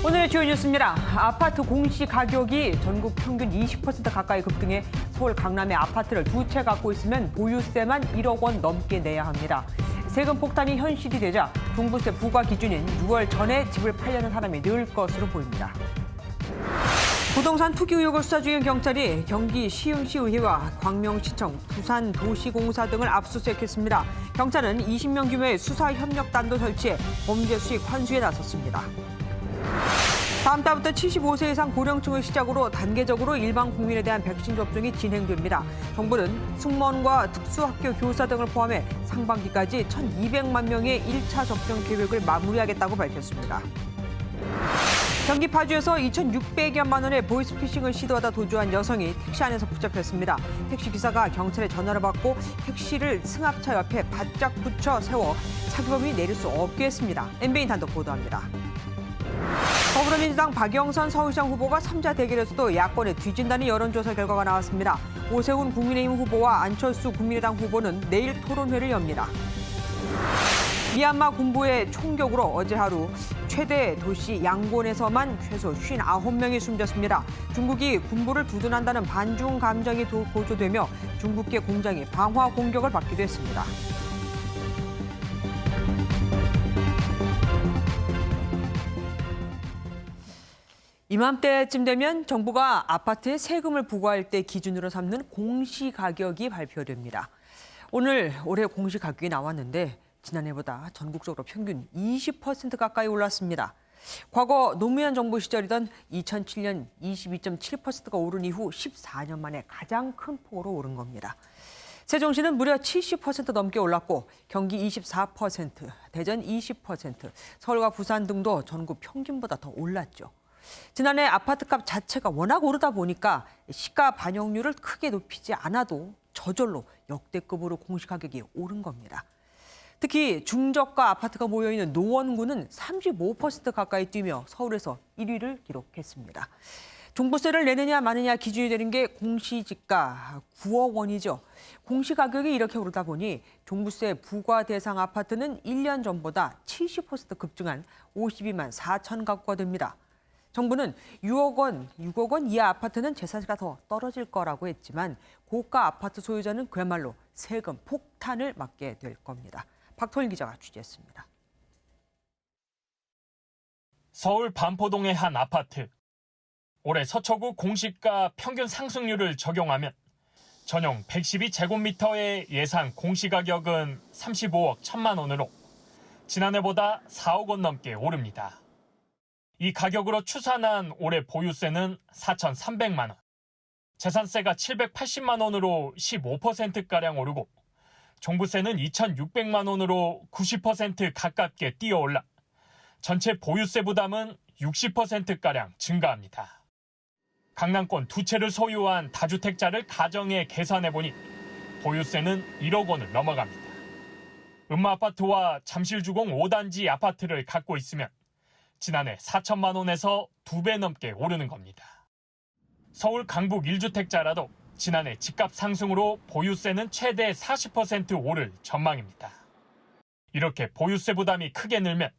오늘의 주요 뉴스입니다. 아파트 공시 가격이 전국 평균 20% 가까이 급등해 서울 강남의 아파트를 두 채 갖고 있으면 보유세만 1억 원 넘게 내야 합니다. 세금 폭탄이 현실이 되자 종부세 부과 기준인 6월 전에 집을 팔려는 사람이 늘 것으로 보입니다. 부동산 투기 의혹을 수사 중인 경찰이 경기 시흥시의회와 광명시청, 부산도시공사 등을 압수수색했습니다. 경찰은 20명 규모의 수사협력단도 설치해 범죄 수익 환수에 나섰습니다. 다음 달부터 75세 이상 고령층을 시작으로 단계적으로 일반 국민에 대한 백신 접종이 진행됩니다. 정부는 승무원과 특수학교 교사 등을 포함해 상반기까지 1,200만 명의 1차 접종 계획을 마무리하겠다고 밝혔습니다. 경기 파주에서 2,600여만 원의 보이스피싱을 시도하다 도주한 여성이 택시 안에서 붙잡혔습니다. 택시기사가 경찰에 전화를 받고 택시를 승합차 옆에 바짝 붙여 세워 사기범이 내릴 수 없게 했습니다. MBN 단독 보도합니다. 더불어민주당 박영선 서울시장 후보가 3자 대결에서도 야권에 뒤진다는 여론조사 결과가 나왔습니다. 오세훈 국민의힘 후보와 안철수 국민의당 후보는 내일 토론회를 엽니다. 미얀마 군부의 총격으로 어제 하루 최대 도시 양곤에서만 최소 59명이 숨졌습니다. 중국이 군부를 두둔한다는 반중 감정이 고조되며 중국계 공장이 방화 공격을 받기도 했습니다. 이맘때쯤 되면 정부가 아파트에 세금을 부과할 때 기준으로 삼는 공시가격이 발표됩니다. 올해 공시가격이 나왔는데 지난해보다 전국적으로 평균 20% 가까이 올랐습니다. 과거 노무현 정부 시절이던 2007년 22.7%가 오른 이후 14년 만에 가장 큰 폭으로 오른 겁니다. 세종시는 무려 70% 넘게 올랐고 경기 24%, 대전 20%, 서울과 부산 등도 전국 평균보다 더 올랐죠. 지난해 아파트값 자체가 워낙 오르다 보니까 시가 반영률을 크게 높이지 않아도 저절로 역대급으로 공시가격이 오른 겁니다. 특히 중저가 아파트가 모여있는 노원구는 35% 가까이 뛰며 서울에서 1위를 기록했습니다. 종부세를 내느냐 마느냐 기준이 되는 게 공시지가 9억 원이죠. 공시가격이 이렇게 오르다 보니 종부세 부과 대상 아파트는 1년 전보다 70% 급증한 52만 4천 가구가 됩니다. 정부는 6억 원 이하 아파트는 재산세가 더 떨어질 거라고 했지만 고가 아파트 소유자는 그야말로 세금 폭탄을 맞게 될 겁니다. 박토일 기자가 취재했습니다. 서울 반포동의 한 아파트. 올해 서초구 공시가 평균 상승률을 적용하면 전용 112제곱미터의 예상 공시가격은 35억 1천만 원으로 지난해보다 4억 원 넘게 오릅니다. 이 가격으로 추산한 올해 보유세는 4,300만 원, 재산세가 780만 원으로 15%가량 오르고 종부세는 2,600만 원으로 90% 가깝게 뛰어올라 전체 보유세 부담은 60%가량 증가합니다. 강남권 두 채를 소유한 다주택자를 가정에 계산해보니 보유세는 1억 원을 넘어갑니다. 음마아파트와 잠실주공 5단지 아파트를 갖고 있으면 지난해 4천만 원에서 2배 넘게 오르는 겁니다. 서울 강북 1주택자라도 지난해 집값 상승으로 보유세는 최대 40% 오를 전망입니다. 이렇게 보유세 부담이 크게 늘면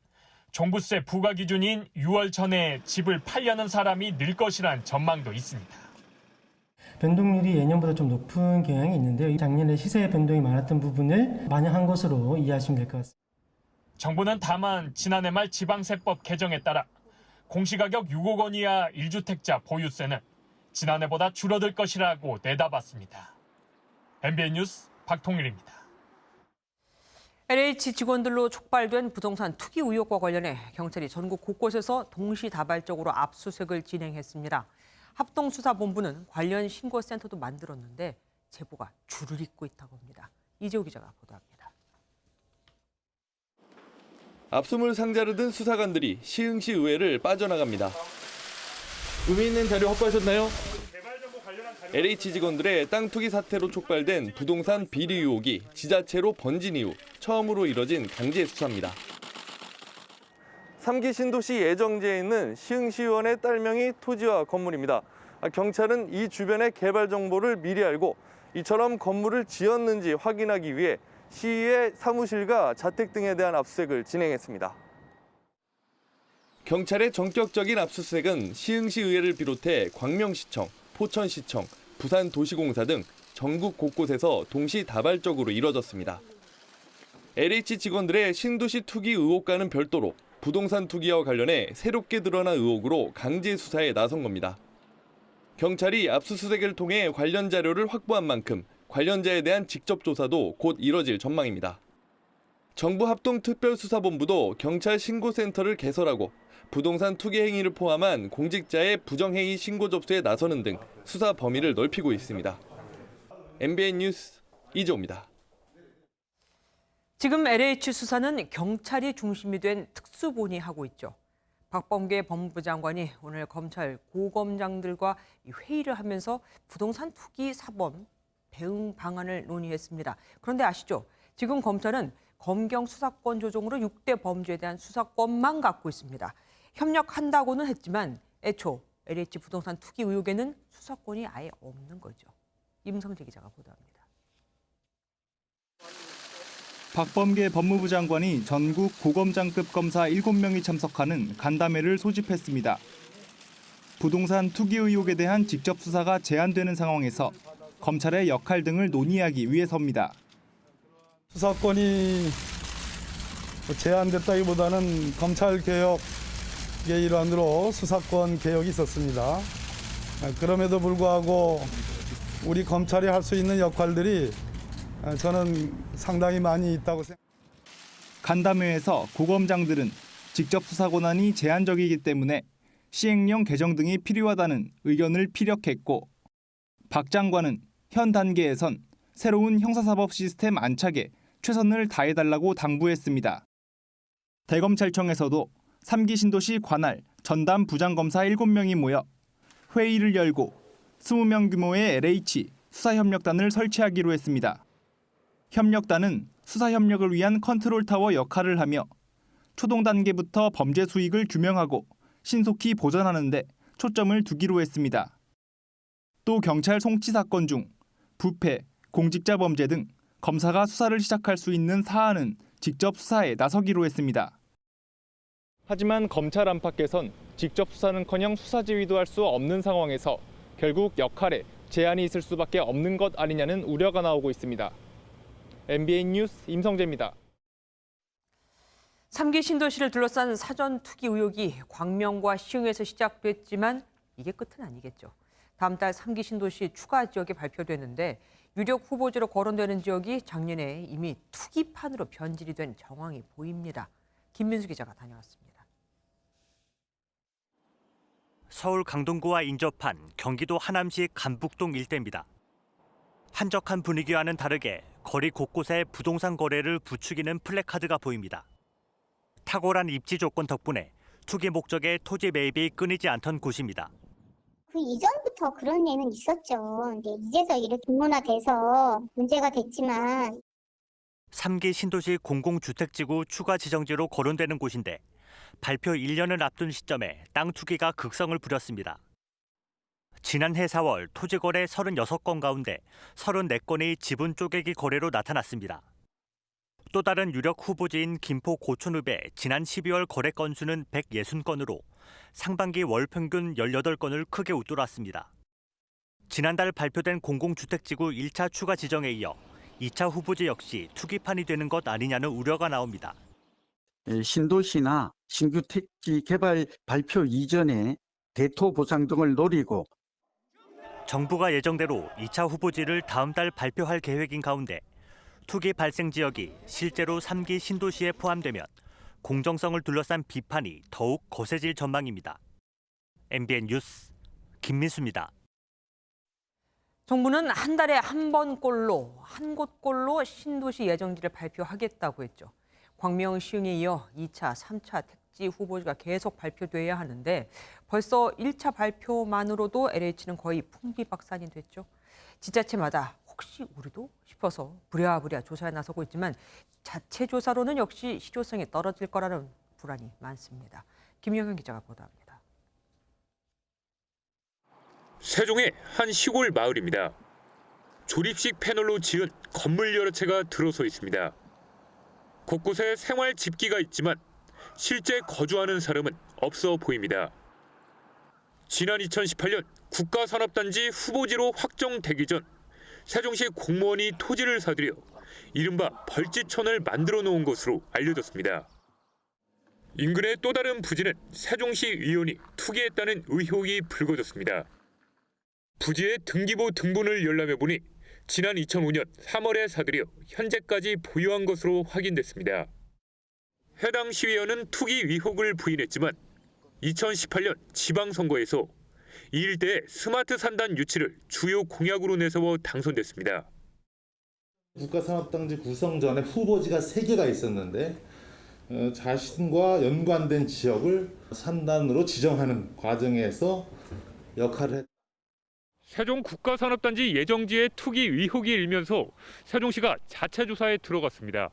종부세 부과 기준인 6월 전에 집을 팔려는 사람이 늘 것이란 전망도 있습니다. 변동률이 예년보다 좀 높은 경향이 있는데요. 작년에 시세 변동이 많았던 부분을 반영한 것으로 이해하시면 될 것 같습니다. 정부는 다만 지난해 말 지방세법 개정에 따라 공시가격 6억 원 이하 1주택자 보유세는 지난해보다 줄어들 것이라고 내다봤습니다. MBN 뉴스 박통일입니다. LH 직원들로 촉발된 부동산 투기 의혹과 관련해 경찰이 전국 곳곳에서 동시다발적으로 압수수색을 진행했습니다. 합동수사본부는 관련 신고센터도 만들었는데 제보가 줄을 잇고 있다고 합니다. 이재호 기자가 보도합니다. 압수물 상자를 든 수사관들이 시흥시 의회를 빠져나갑니다. 의미 있는 자료 확보하셨나요? LH 직원들의 땅 투기 사태로 촉발된 부동산 비리 의혹이 지자체로 번진 이후 처음으로 이뤄진 강제 수사입니다. 3기 신도시 예정지에 있는 시흥시의원의 딸명의 토지와 건물입니다. 경찰은 이 주변의 개발 정보를 미리 알고 이처럼 건물을 지었는지 확인하기 위해 시의 사무실과 자택 등에 대한 압수수색을 진행했습니다. 경찰의 전격적인 압수수색은 시흥시 의회를 비롯해 광명시청, 포천시청, 부산도시공사 등 전국 곳곳에서 동시다발적으로 이뤄졌습니다. LH 직원들의 신도시 투기 의혹과는 별도로 부동산 투기와 관련해 새롭게 드러난 의혹으로 강제 수사에 나선 겁니다. 경찰이 압수수색을 통해 관련 자료를 확보한 만큼 관련자에 대한 직접 조사도 곧 이뤄질 전망입니다. 정부 합동특별수사본부도 경찰 신고센터를 개설하고 부동산 투기 행위를 포함한 공직자의 부정행위 신고 접수에 나서는 등 수사 범위를 넓히고 있습니다. MBN 뉴스 이재호입니다. 지금 LH 수사는 경찰이 중심이 된 특수본이 하고 있죠. 박범계 법무부 장관이 오늘 검찰 고검장들과 회의를 하면서 부동산 투기 사범 대응 방안을 논의했습니다. 그런데 아시죠? 지금 검찰은 검경 수사권 조정으로 6대 범죄에 대한 수사권만 갖고 있습니다. 협력한다고는 했지만 애초 LH 부동산 투기 의혹에는 수사권이 아예 없는 거죠. 임성재 기자가 보도합니다. 박범계 법무부 장관이 전국 고검장급 검사 7명이 참석하는 간담회를 소집했습니다. 부동산 투기 의혹에 대한 직접 수사가 제한되는 상황에서 검찰의 역할 등을 논의하기 위해서입니다. 수사권이 제한됐다기보다는 검찰 개혁의 일환으로 수사권 개혁이 있었습니다. 그럼에도 불구하고 우리 검찰이 할 수 있는 역할들이 저는 상당히 많이 있다고 생각합니다. 간담회에서 고검장들은 직접 수사 권한이 제한적이기 때문에 시행령 개정 등이 필요하다는 의견을 피력했고, 박 장관은 현 단계에선 새로운 형사사법 시스템 안착에 최선을 다해달라고 당부했습니다. 대검찰청에서도 3기 신도시 관할 전담 부장검사 7명이 모여 회의를 열고 20명 규모의 LH 수사협력단을 설치하기로 했습니다. 협력단은 수사협력을 위한 컨트롤타워 역할을 하며 초동 단계부터 범죄 수익을 규명하고 신속히 보전하는 데 초점을 두기로 했습니다. 또 경찰 송치 사건 중 부패, 공직자 범죄 등 검사가 수사를 시작할 수 있는 사안은 직접 수사에 나서기로 했습니다. 하지만 검찰 안팎에선 직접 수사는커녕 수사 지휘도 할 수 없는 상황에서 결국 역할에 제한이 있을 수밖에 없는 것 아니냐는 우려가 나오고 있습니다. MBN 뉴스 임성재입니다. 3기 신도시를 둘러싼 사전 투기 의혹이 광명과 시흥에서 시작됐지만 이게 끝은 아니겠죠. 다음 달 3기 신도시 추가 지역이 발표되는데 유력 후보지로 거론되는 지역이 작년에 이미 투기판으로 변질이 된 정황이 보입니다. 김민수 기자가 다녀왔습니다. 서울 강동구와 인접한 경기도 하남시 간북동 일대입니다. 한적한 분위기와는 다르게 거리 곳곳에 부동산 거래를 부추기는 플래카드가 보입니다. 탁월한 입지 조건 덕분에 투기 목적의 토지 매입이 끊이지 않던 곳입니다. 그 이전부터 그런 예는 있었죠. 근데 이제서 이렇게 문화돼서 문제가 됐지만 3기 신도시 공공주택지구 추가 지정지로 거론되는 곳인데 발표 1년을 앞둔 시점에 땅 투기가 극성을 부렸습니다. 지난해 4월 토지 거래 36건 가운데 34건이 지분 쪼개기 거래로 나타났습니다. 또 다른 유력 후보지인 김포 고촌읍의 지난 12월 거래 건수는 160건으로 상반기 월 평균 18건을 크게 웃돌았습니다. 지난달 발표된 공공주택지구 1차 추가 지정에 이어 2차 후보지 역시 투기판이 되는 것 아니냐는 우려가 나옵니다. 신도시나 신규 택지 개발 발표 이전에 대토 보상 등을 노리고 정부가 예정대로 2차 후보지를 다음 달 발표할 계획인 가운데 투기 발생 지역이 실제로 3기 신도시에 포함되면 공정성을 둘러싼 비판이 더욱 거세질 전망입니다. MBN 뉴스 김민수입니다. 정부는 한 달에 한 번꼴로 한 곳꼴로 신도시 예정지를 발표하겠다고 했죠. 광명, 시흥에 이어 2차, 3차 택지 후보지가 계속 발표돼야 하는데 벌써 1차 발표만으로도 LH는 거의 풍비박산이 됐죠. 지자체마다 혹시 우리도 싶어서 부랴부랴 조사에 나서고 있지만 자체 조사로는 역시 실효성이 떨어질 거라는 불안이 많습니다. 김영현 기자가 보도합니다. 세종의 한 시골 마을입니다. 조립식 패널로 지은 건물 여러 채가 들어서 있습니다. 곳곳에 생활 집기가 있지만 실제 거주하는 사람은 없어 보입니다. 지난 2018년 국가산업단지 후보지로 확정되기 전 세종시 공무원이 토지를 사들여 이른바 벌지촌을 만들어 놓은 것으로 알려졌습니다. 인근의 또 다른 부지는 세종시 의원이 투기했다는 의혹이 불거졌습니다. 부지의 등기부 등본을 열람해보니 지난 2005년 3월에 사들여 현재까지 보유한 것으로 확인됐습니다. 해당 시의원은 투기 의혹을 부인했지만 2018년 지방선거에서 이 일대에 스마트 산단 유치를 주요 공약으로 내세워 당선됐습니다. 국가산업단지 구성 전에 후보지가 3개가 있었는데 자신과 연관된 지역을 산단으로 지정하는 과정에서 역할을 했다. 세종 국가산업단지 예정지에 투기 의혹이 일면서 세종시가 자체 조사에 들어갔습니다.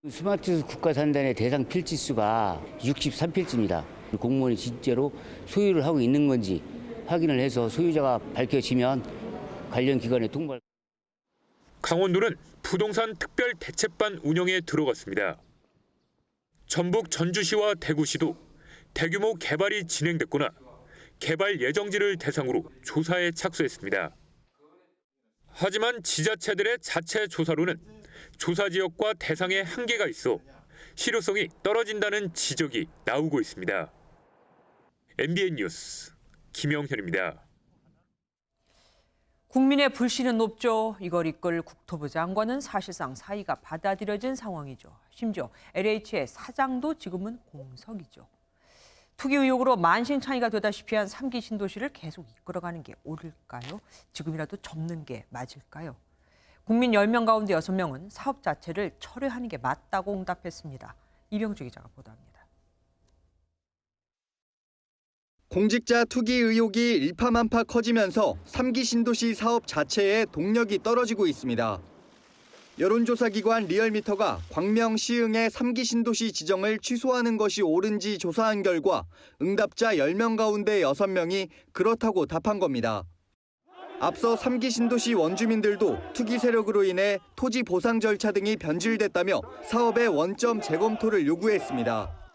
스마트 국가산단의 대상 필지수가 63필지입니다. 공무원이 실제로 소유를 하고 있는 건지 확인을 해서 소유자가 밝혀지면 관련 기관에 통보할. 강원도는 부동산 특별 대책반 운영에 들어갔습니다. 전북 전주시와 대구시도 대규모 개발이 진행됐거나 개발 예정지를 대상으로 조사에 착수했습니다. 하지만 지자체들의 자체 조사로는 조사 지역과 대상에 한계가 있어 실효성이 떨어진다는 지적이 나오고 있습니다. MBN 뉴스 김영현입니다. 국민의 불신은 높죠. 이걸 이끌 국토부 장관은 사실상 사의가 받아들여진 상황이죠. 심지어 LH의 사장도 지금은 공석이죠. 투기 의혹으로 만신창이가 되다시피 한 3기 신도시를 계속 이끌어가는 게 옳을까요? 지금이라도 접는 게 맞을까요? 국민 10명 가운데 6명은 사업 자체를 철회하는 게 맞다고 응답했습니다. 이병주 기자가 보도합니다. 공직자 투기 의혹이 일파만파 커지면서 3기 신도시 사업 자체의 동력이 떨어지고 있습니다. 여론조사기관 리얼미터가 광명 시흥의 3기 신도시 지정을 취소하는 것이 옳은지 조사한 결과 응답자 10명 가운데 6명이 그렇다고 답한 겁니다. 앞서 3기 신도시 원주민들도 투기 세력으로 인해 토지 보상 절차 등이 변질됐다며 사업의 원점 재검토를 요구했습니다.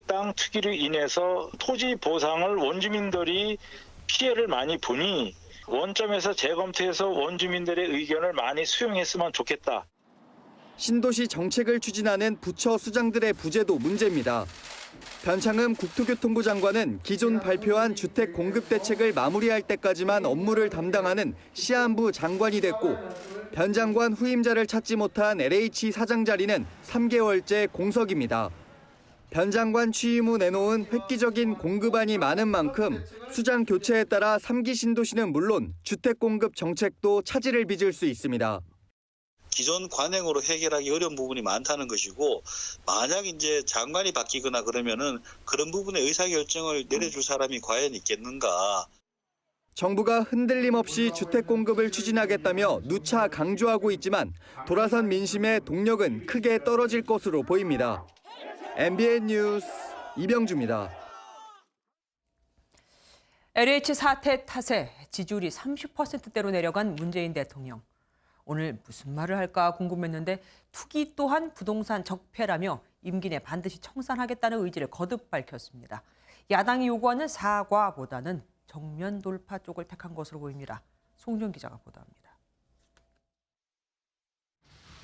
땅 투기로 인해서 토지 보상을 원주민들이 피해를 많이 보니 원점에서 재검토해서 원주민들의 의견을 많이 수용했으면 좋겠다. 신도시 정책을 추진하는 부처 수장들의 부재도 문제입니다. 변창흠 국토교통부 장관은 기존 발표한 주택 공급 대책을 마무리할 때까지만 업무를 담당하는 시안부 장관이 됐고 변 장관 후임자를 찾지 못한 LH 사장 자리는 3개월째 공석입니다. 변 장관 취임 후 내놓은 획기적인 공급안이 많은 만큼 수장 교체에 따라 3기 신도시는 물론 주택 공급 정책도 차질을 빚을 수 있습니다. 기존 관행으로 해결하기 어려운 부분이 많다는 것이고 만약 이제 장관이 바뀌거나 그러면은 그런 부분의 의사결정을 내려줄 사람이 과연 있겠는가. 정부가 흔들림 없이 주택 공급을 추진하겠다며 누차 강조하고 있지만 돌아선 민심의 동력은 크게 떨어질 것으로 보입니다. MBN 뉴스 이병주입니다. LH 사태 탓에 지지율이 30%대로 내려간 문재인 대통령. 오늘 무슨 말을 할까 궁금했는데 투기 또한 부동산 적폐라며 임기 내 반드시 청산하겠다는 의지를 거듭 밝혔습니다. 야당이 요구하는 사과보다는 정면 돌파 쪽을 택한 것으로 보입니다. 송정 기자가 보도합니다.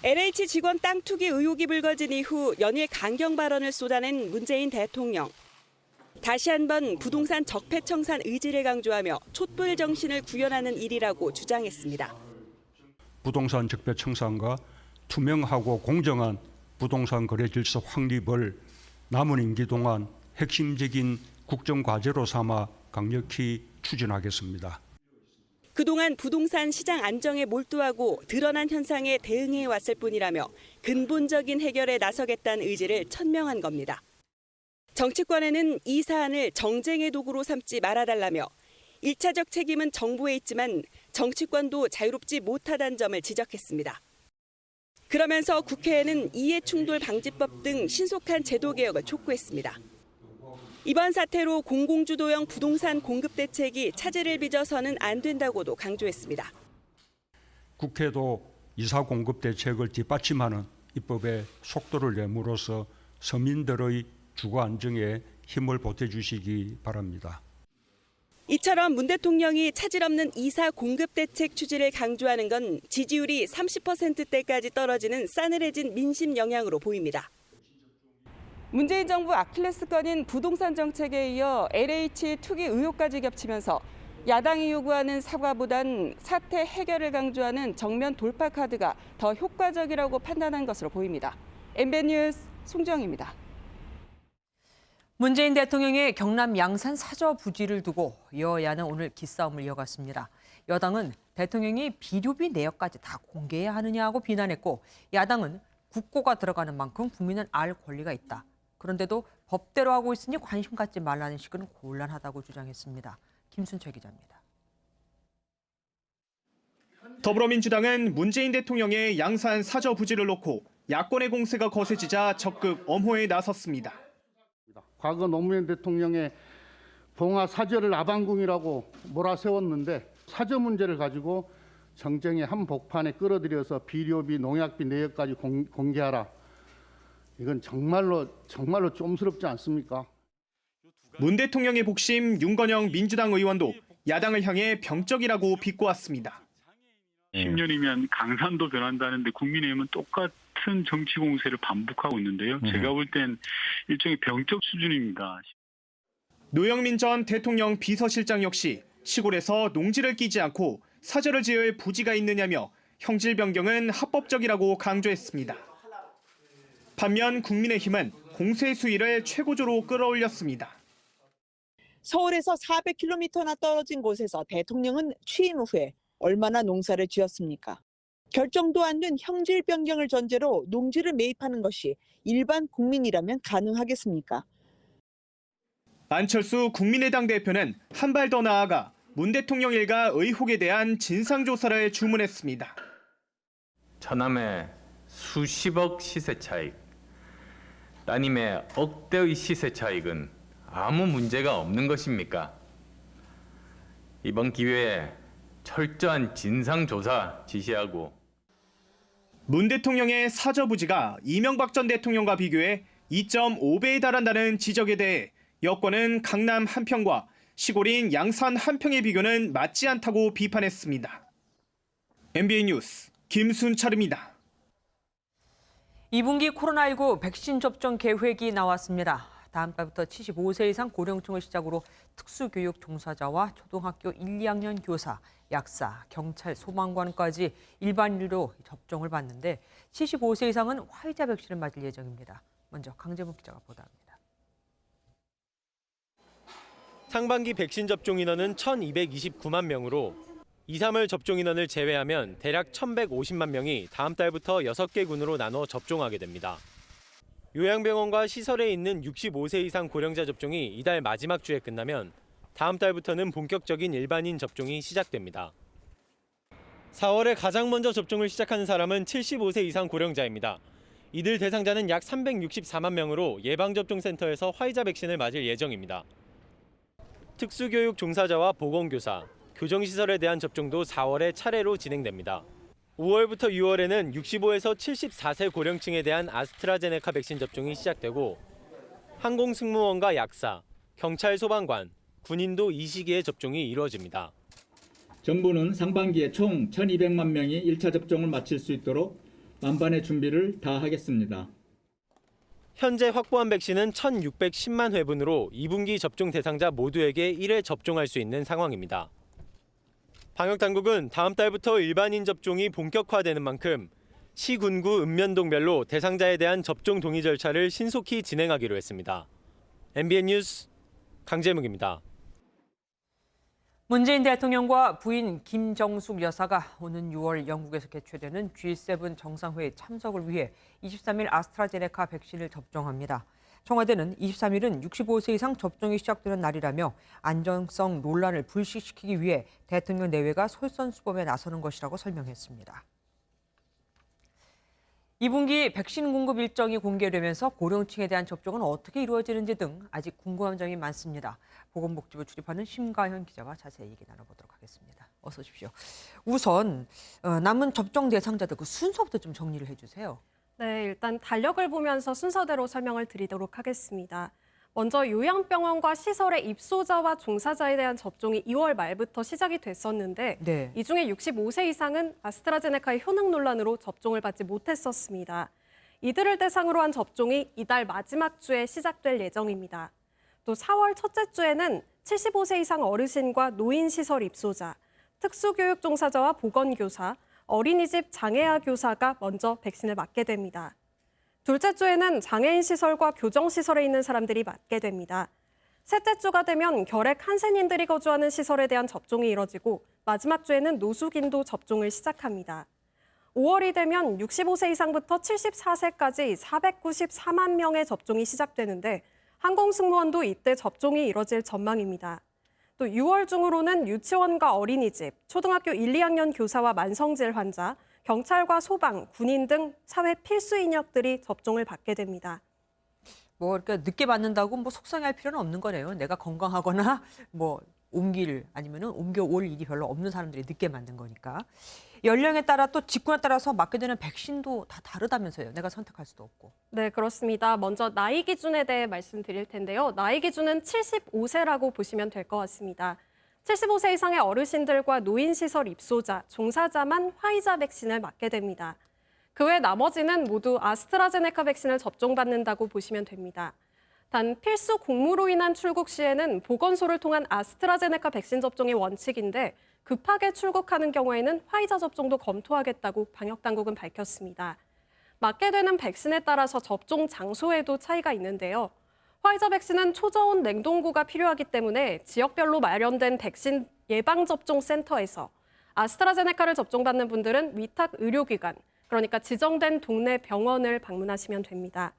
LH 직원 땅 투기 의혹이 불거진 이후 연일 강경 발언을 쏟아낸 문재인 대통령. 다시 한번 부동산 적폐 청산 의지를 강조하며 촛불 정신을 구현하는 일이라고 주장했습니다. 부동산 적폐 청산과 투명하고 공정한 부동산 거래 질서 확립을 남은 임기 동안 핵심적인 국정과제로 삼아 강력히 추진하겠습니다. 그동안 부동산 시장 안정에 몰두하고 드러난 현상에 대응해 왔을 뿐이라며 근본적인 해결에 나서겠다는 의지를 천명한 겁니다. 정치권에는 이 사안을 정쟁의 도구로 삼지 말아달라며 1차적 책임은 정부에 있지만 정치권도 자유롭지 못하다는 점을 지적했습니다. 그러면서 국회에는 이해충돌방지법 등 신속한 제도 개혁을 촉구했습니다. 이번 사태로 공공주도형 부동산 공급 대책이 차질을 빚어서는 안 된다고도 강조했습니다. 국회도 이사 공급 대책을 뒷받침하는 입법에 속도를 내므로써 서민들의 주거 안정에 힘을 보태주시기 바랍니다. 이처럼 문 대통령이 차질 없는 이사 공급 대책 추진을 강조하는 건 지지율이 30%대까지 떨어지는 싸늘해진 민심 영향으로 보입니다. 문재인 정부 아킬레스건인 부동산 정책에 이어 LH 투기 의혹까지 겹치면서 야당이 요구하는 사과보단 사태 해결을 강조하는 정면 돌파 카드가 더 효과적이라고 판단한 것으로 보입니다. MBN 뉴스 송정입니다. 문재인 대통령의 경남 양산 사저 부지를 두고 여야는 오늘 기싸움을 이어갔습니다. 여당은 대통령이 비료비 내역까지 다 공개해야 하느냐고 비난했고 야당은 국고가 들어가는 만큼 국민은 알 권리가 있다. 그런데도 법대로 하고 있으니 관심 갖지 말라는 식은 곤란하다고 주장했습니다. 김순철 기자입니다. 더불어민주당은 문재인 대통령의 양산 사저 부지를 놓고 야권의 공세가 거세지자 적극 엄호에 나섰습니다. 과거 노무현 대통령의 봉화 사저를 아방궁이라고 몰아세웠는데 사저 문제를 가지고 정쟁의 한복판에 끌어들여서 비료비, 농약비 내역까지 공개하라. 이건 정말로 좀스럽지 않습니까? 문 대통령의 복심 윤건영 민주당 의원도 야당을 향해 병적이라고 비꼬았습니다. 10년이면 강산도 변한다는데 국민의힘은 똑같은 정치 공세를 반복하고 있는데요. 제가 볼 땐 일종의 병적 수준입니다. 노영민 전 대통령 비서실장 역시 시골에서 농지를 끼지 않고 사저를 지을 부지가 있느냐며 형질 변경은 합법적이라고 강조했습니다. 반면 국민의힘은 공세 수위를 최고조로 끌어올렸습니다. 서울에서 400km나 떨어진 곳에서 대통령은 취임 후에 얼마나 농사를 지었습니까? 결정도 안 된 형질 변경을 전제로 농지를 매입하는 것이 일반 국민이라면 가능하겠습니까? 안철수 국민의당 대표는 한 발 더 나아가 문 대통령 일가 의혹에 대한 진상조사를 주문했습니다. 처남의 수십억 시세 차익, 따님의 억대의 시세 차익은 아무 문제가 없는 것입니까? 이번 기회에 철저한 진상조사 지시하고 문 대통령의 사저 부지가 이명박 전 대통령과 비교해 2.5배에 달한다는 지적에 대해 여권은 강남 한 평과 시골인 양산 한 평의 비교는 맞지 않다고 비판했습니다. MBN 뉴스 김순철입니다. 2분기 코로나19 백신 접종 계획이 나왔습니다. 다음 달부터 75세 이상 고령층을 시작으로 특수교육 종사자와 초등학교 1, 2학년 교사, 약사, 경찰, 소방관까지 일반인으로 접종을 받는데 75세 이상은 화이자 백신을 맞을 예정입니다. 먼저 강재묵 기자가 보도합니다. 상반기 백신 접종 인원은 1,229만 명으로 2, 3월 접종 인원을 제외하면 대략 1,150만 명이 다음 달부터 6개 군으로 나눠 접종하게 됩니다. 요양병원과 시설에 있는 65세 이상 고령자 접종이 이달 마지막 주에 끝나면 다음 달부터는 본격적인 일반인 접종이 시작됩니다. 4월에 가장 먼저 접종을 시작하는 사람은 75세 이상 고령자입니다. 이들 대상자는 약 364만 명으로 예방접종센터에서 화이자 백신을 맞을 예정입니다. 특수교육 종사자와 보건교사, 교정시설에 대한 접종도 4월에 차례로 진행됩니다. 5월부터 6월에는 65에서 74세 고령층에 대한 아스트라제네카 백신 접종이 시작되고 항공승무원과 약사, 경찰 소방관, 군인도 이 시기에 접종이 이루어집니다. 정부는 상반기에 총 1,200만 명이 1차 접종을 마칠 수 있도록 만반의 준비를 다 하겠습니다. 현재 확보한 백신은 1,610만 회분으로 2분기 접종 대상자 모두에게 1회 접종할 수 있는 상황입니다. 방역당국은 다음 달부터 일반인 접종이 본격화되는 만큼 시, 군구, 읍면동별로 대상자에 대한 접종 동의 절차를 신속히 진행하기로 했습니다. MBN 뉴스 강재묵입니다. 문재인 대통령과 부인 김정숙 여사가 오는 6월 영국에서 개최되는 G7 정상회의 참석을 위해 23일 아스트라제네카 백신을 접종합니다. 청와대는 23일은 65세 이상 접종이 시작되는 날이라며 안전성 논란을 불식시키기 위해 대통령 내외가 솔선수범에 나서는 것이라고 설명했습니다. 2분기 백신 공급 일정이 공개되면서 고령층에 대한 접종은 어떻게 이루어지는지 등 아직 궁금한 점이 많습니다. 보건복지부 출입하는 심가현 기자와 자세히 얘기 나눠보도록 하겠습니다. 어서 오십시오. 우선 남은 접종 대상자들 그 순서부터 좀 정리를 해주세요. 네, 일단 달력을 보면서 순서대로 설명을 드리도록 하겠습니다. 먼저 요양병원과 시설의 입소자와 종사자에 대한 접종이 2월 말부터 시작이 됐었는데 네. 이 중에 65세 이상은 아스트라제네카의 효능 논란으로 접종을 받지 못했었습니다. 이들을 대상으로 한 접종이 이달 마지막 주에 시작될 예정입니다. 또 4월 첫째 주에는 75세 이상 어르신과 노인시설 입소자, 특수교육 종사자와 보건교사, 어린이집 장애아 교사가 먼저 백신을 맞게 됩니다. 둘째 주에는 장애인 시설과 교정시설에 있는 사람들이 맞게 됩니다. 셋째 주가 되면 결핵 한센인들이 거주하는 시설에 대한 접종이 이뤄지고 마지막 주에는 노숙인도 접종을 시작합니다. 5월이 되면 65세 이상부터 74세까지 494만 명의 접종이 시작되는데 항공승무원도 이때 접종이 이뤄질 전망입니다. 또 6월 중으로는 유치원과 어린이집, 초등학교 1, 2학년 교사와 만성질 환자, 경찰과 소방, 군인 등 사회 필수 인력들이 접종을 받게 됩니다. 뭐 그러니까 늦게 맞는다고 뭐 속상해할 필요는 없는 거네요. 내가 건강하거나 뭐 옮길 아니면은 옮겨올 일이 별로 없는 사람들이 늦게 맞는 거니까. 연령에 따라 또 직군에 따라서 맞게 되는 백신도 다 다르다면서요. 내가 선택할 수도 없고. 네, 그렇습니다. 먼저 나이 기준에 대해 말씀드릴 텐데요. 나이 기준은 75세라고 보시면 될 것 같습니다. 75세 이상의 어르신들과 노인시설 입소자, 종사자만 화이자 백신을 맞게 됩니다. 그 외 나머지는 모두 아스트라제네카 백신을 접종받는다고 보시면 됩니다. 단 필수 공무로 인한 출국 시에는 보건소를 통한 아스트라제네카 백신 접종이 원칙인데 급하게 출국하는 경우에는 화이자 접종도 검토하겠다고 방역당국은 밝혔습니다. 맞게 되는 백신에 따라서 접종 장소에도 차이가 있는데요. 화이자 백신은 초저온 냉동고가 필요하기 때문에 지역별로 마련된 백신 예방접종센터에서 아스트라제네카를 접종받는 분들은 위탁 의료기관, 그러니까 지정된 동네 병원을 방문하시면 됩니다.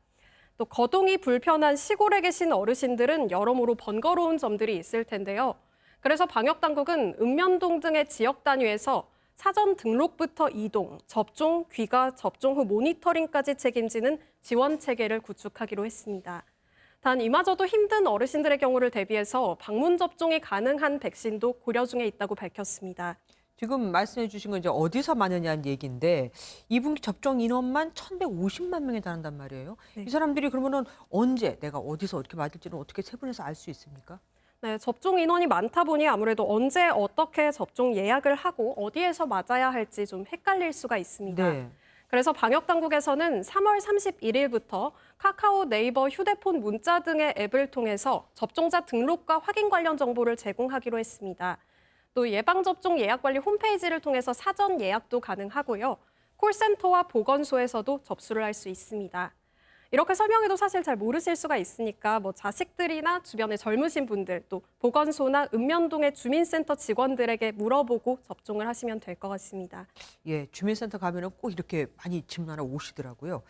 또 거동이 불편한 시골에 계신 어르신들은 여러모로 번거로운 점들이 있을 텐데요. 그래서 방역당국은 읍면동 등의 지역 단위에서 사전 등록부터 이동, 접종, 귀가 접종 후 모니터링까지 책임지는 지원 체계를 구축하기로 했습니다. 단 이마저도 힘든 어르신들의 경우를 대비해서 방문 접종이 가능한 백신도 고려 중에 있다고 밝혔습니다. 지금 말씀해 주신 건 이제 어디서 맞느냐는 얘기인데 2분기 접종 인원만 1,150만 명에 달한단 말이에요. 네. 이 사람들이 그러면은 언제 내가 어디서 어떻게 맞을지는 어떻게 세분해서 알 수 있습니까? 네, 접종 인원이 많다 보니 아무래도 언제 어떻게 접종 예약을 하고 어디에서 맞아야 할지 좀 헷갈릴 수가 있습니다. 네. 그래서 방역당국에서는 3월 31일부터 카카오, 네이버, 휴대폰, 문자 등의 앱을 통해서 접종자 등록과 확인 관련 정보를 제공하기로 했습니다. 또 예방접종 예약관리 홈페이지를 통해서 사전 예약도 가능하고요. 콜센터와 보건소에서도 접수를 할 수 있습니다. 이렇게 설명해도 사실 잘 모르실 수가 있으니까 뭐 자식들이나 주변의 젊으신 분들, 또 보건소나 읍면동의 주민센터 직원들에게 물어보고 접종을 하시면 될 것 같습니다. 예, 주민센터 가면은 꼭 이렇게 많이 질문하러 오시더라고요.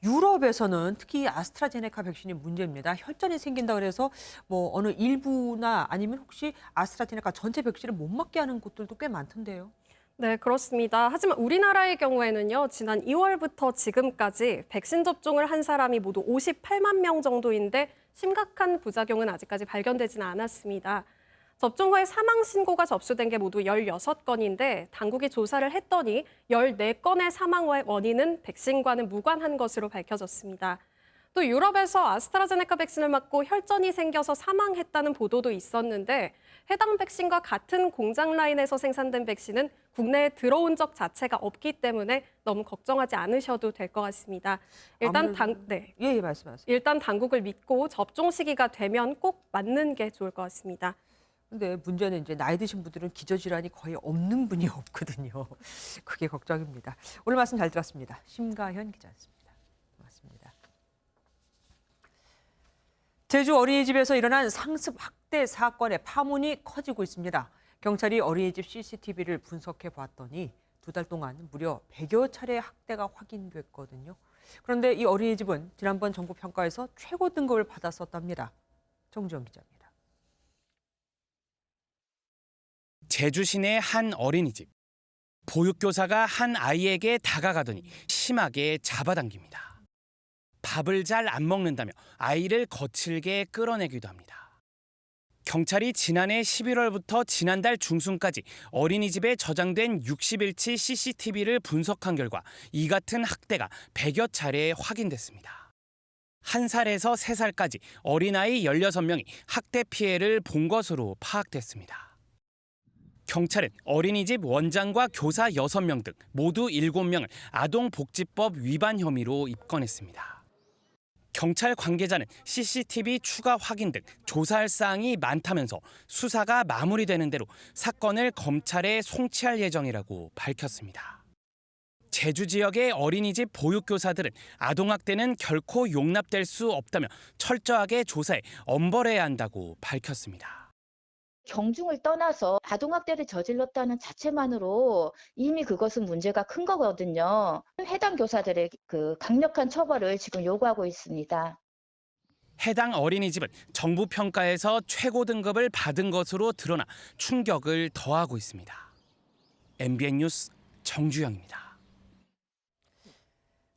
유럽에서는 특히 아스트라제네카 백신이 문제입니다. 혈전이 생긴다 그래서 뭐 어느 일부나 아니면 혹시 아스트라제네카 전체 백신을 못 맞게 하는 곳들도 꽤 많던데요. 네, 그렇습니다. 하지만 우리나라의 경우에는요, 지난 2월부터 지금까지 백신 접종을 한 사람이 모두 58만 명 정도인데 심각한 부작용은 아직까지 발견되지는 않았습니다. 접종 후에 사망 신고가 접수된 게 모두 16건인데 당국이 조사를 했더니 14건의 사망 원인은 백신과는 무관한 것으로 밝혀졌습니다. 또 유럽에서 아스트라제네카 백신을 맞고 혈전이 생겨서 사망했다는 보도도 있었는데 해당 백신과 같은 공장 라인에서 생산된 백신은 국내에 들어온 적 자체가 없기 때문에 너무 걱정하지 않으셔도 될 것 같습니다. 일단 예, 말씀하세요. 일단 당국을 믿고 접종 시기가 되면 꼭 맞는 게 좋을 것 같습니다. 근데 문제는 이제 나이 드신 분들은 기저질환이 거의 없는 분이 없거든요. 그게 걱정입니다. 오늘 말씀 잘 들었습니다. 심가현 기자였습니다. 고맙습니다. 제주 어린이집에서 일어난 상습 학대 사건의 파문이 커지고 있습니다. 경찰이 어린이집 CCTV를 분석해 보았더니 2달 동안 무려 100여 차례 학대가 확인됐거든요. 그런데 이 어린이집은 지난번 정부 평가에서 최고 등급을 받았었답니다. 정주영 기자입니다. 제주 시내 한 어린이집. 보육교사가 한 아이에게 다가가더니 심하게 잡아당깁니다. 밥을 잘 안 먹는다며 아이를 거칠게 끌어내기도 합니다. 경찰이 지난해 11월부터 지난달 중순까지 어린이집에 저장된 60일치 CCTV를 분석한 결과 이 같은 학대가 100여 차례 확인됐습니다. 1살에서 3살까지 어린아이 16명이 학대 피해를 본 것으로 파악됐습니다. 경찰은 어린이집 원장과 교사 6명 등 모두 7명을 아동복지법 위반 혐의로 입건했습니다. 경찰 관계자는 CCTV 추가 확인 등 조사할 사항이 많다면서 수사가 마무리되는 대로 사건을 검찰에 송치할 예정이라고 밝혔습니다. 제주 지역의 어린이집 보육교사들은 아동학대는 결코 용납될 수 없다며 철저하게 조사해 엄벌해야 한다고 밝혔습니다. 경중을 떠나서 아동학대를 저질렀다는 자체만으로 이미 그것은 문제가 큰 거거든요. 해당 교사들의 강력한 처벌을 지금 요구하고 있습니다. 해당 어린이집은 정부 평가에서 최고 등급을 받은 것으로 드러나 충격을 더하고 있습니다. MBN 뉴스 정주영입니다.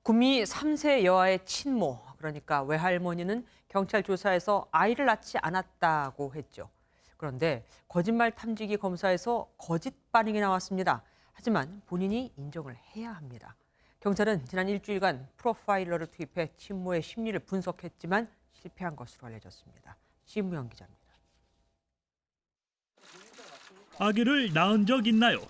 구미 3세 여아의 친모, 그러니까 외할머니는 경찰 조사에서 아이를 낳지 않았다고 했죠. 그런데 거짓말 탐지기 검사에서 거짓 반응이 나왔습니다. 하지만 본인이 인정을 해야 합니다. 경찰은 지난 일주일간 프로파일러를 투입해 친모의 심리를 분석했지만 실패한 것으로 알려졌습니다. 심우영 기자입니다. 아기를 낳은 적 있나요?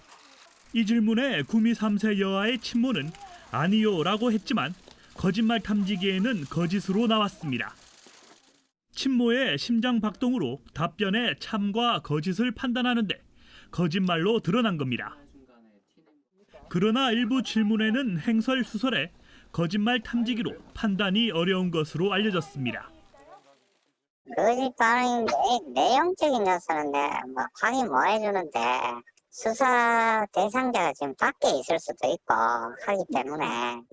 이 질문에 구미 3세 여아의 친모는 아니요라고 했지만 거짓말 탐지기에는 거짓으로 나왔습니다. 친모의 심장 박동으로 답변에 참과 거짓을 판단하는데 거짓말로 드러난 겁니다. 그러나 일부 질문에는 행설수설해 거짓말 탐지기로 판단이 어려운 것으로 알려졌습니다. 거짓 반응인데 내용적인 요소는 확인 못 해주는데 수사 대상자가 지금 밖에 있을 수도 있고 하기 때문에.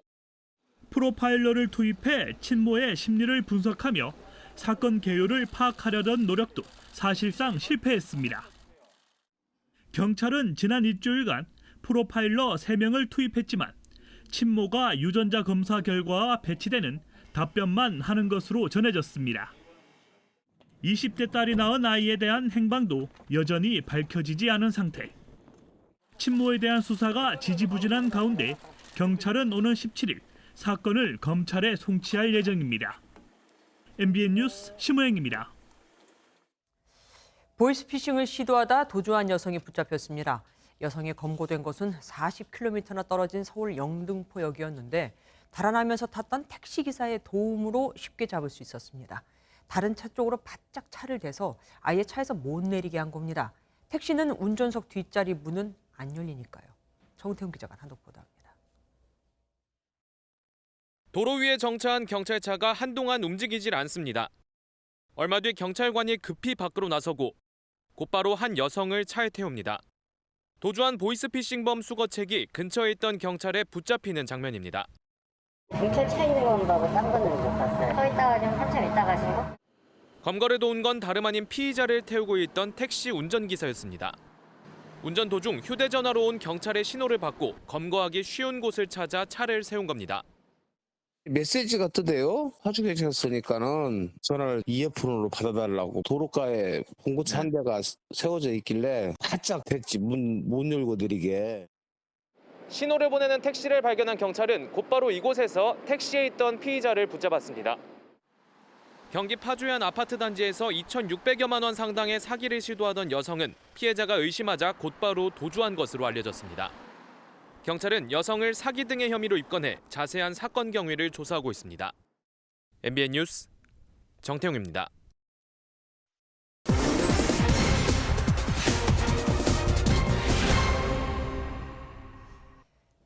프로파일러를 투입해 친모의 심리를 분석하며 사건 개요를 파악하려던 노력도 사실상 실패했습니다. 경찰은 지난 일주일간 프로파일러 3명을 투입했지만 친모가 유전자 검사 결과와 배치되는 답변만 하는 것으로 전해졌습니다. 20대 딸이 낳은 아이에 대한 행방도 여전히 밝혀지지 않은 상태. 친모에 대한 수사가 지지부진한 가운데 경찰은 오는 17일 사건을 검찰에 송치할 예정입니다. MBN 뉴스 심우영입니다. 보이스피싱을 시도하다 도주한 여성이 붙잡혔습니다. 여성이 검거된 곳은 40km나 떨어진 서울 영등포역이었는데 달아나면서 탔던 택시기사의 도움으로 쉽게 잡을 수 있었습니다. 다른 차 쪽으로 바짝 차를 대서 아예 차에서 못 내리게 한 겁니다. 택시는 운전석 뒷자리 문은 안 열리니까요. 정태훈 기자가 단독 보도합니다. 도로 위에 정차한 경찰차가 한동안 움직이질 않습니다. 얼마 뒤 경찰관이 급히 밖으로 나서고 곧바로 한 여성을 차에 태웁니다. 도주한 보이스피싱범 수거책이 근처에 있던 경찰에 붙잡히는 장면입니다. 경찰 차 있는 건 보고 딴 거는 못 봤어요. 서 있다가 좀 한참 있다 가신 거? 검거를 도운 건 다름 아닌 피의자를 태우고 있던 택시 운전기사였습니다. 운전 도중 휴대전화로 온 경찰의 신호를 받고 검거하기 쉬운 곳을 찾아 차를 세운 겁니다. 메시지가 뜨대요. 하주계셨으니까는 전화를 이어폰으로 받아달라고 도로가에 봉고차 한 대가 세워져 있길래 바짝 됐지. 문 못 열고 내리게. 신호를 보내는 택시를 발견한 경찰은 곧바로 이곳에서 택시에 있던 피의자를 붙잡았습니다. 경기 파주의 한 아파트 단지에서 2,600여만 원 상당의 사기를 시도하던 여성은 피해자가 의심하자 곧바로 도주한 것으로 알려졌습니다. 경찰은 여성을 사기 등의 혐의로 입건해 자세한 사건 경위를 조사하고 있습니다. MBN 뉴스 정태웅입니다.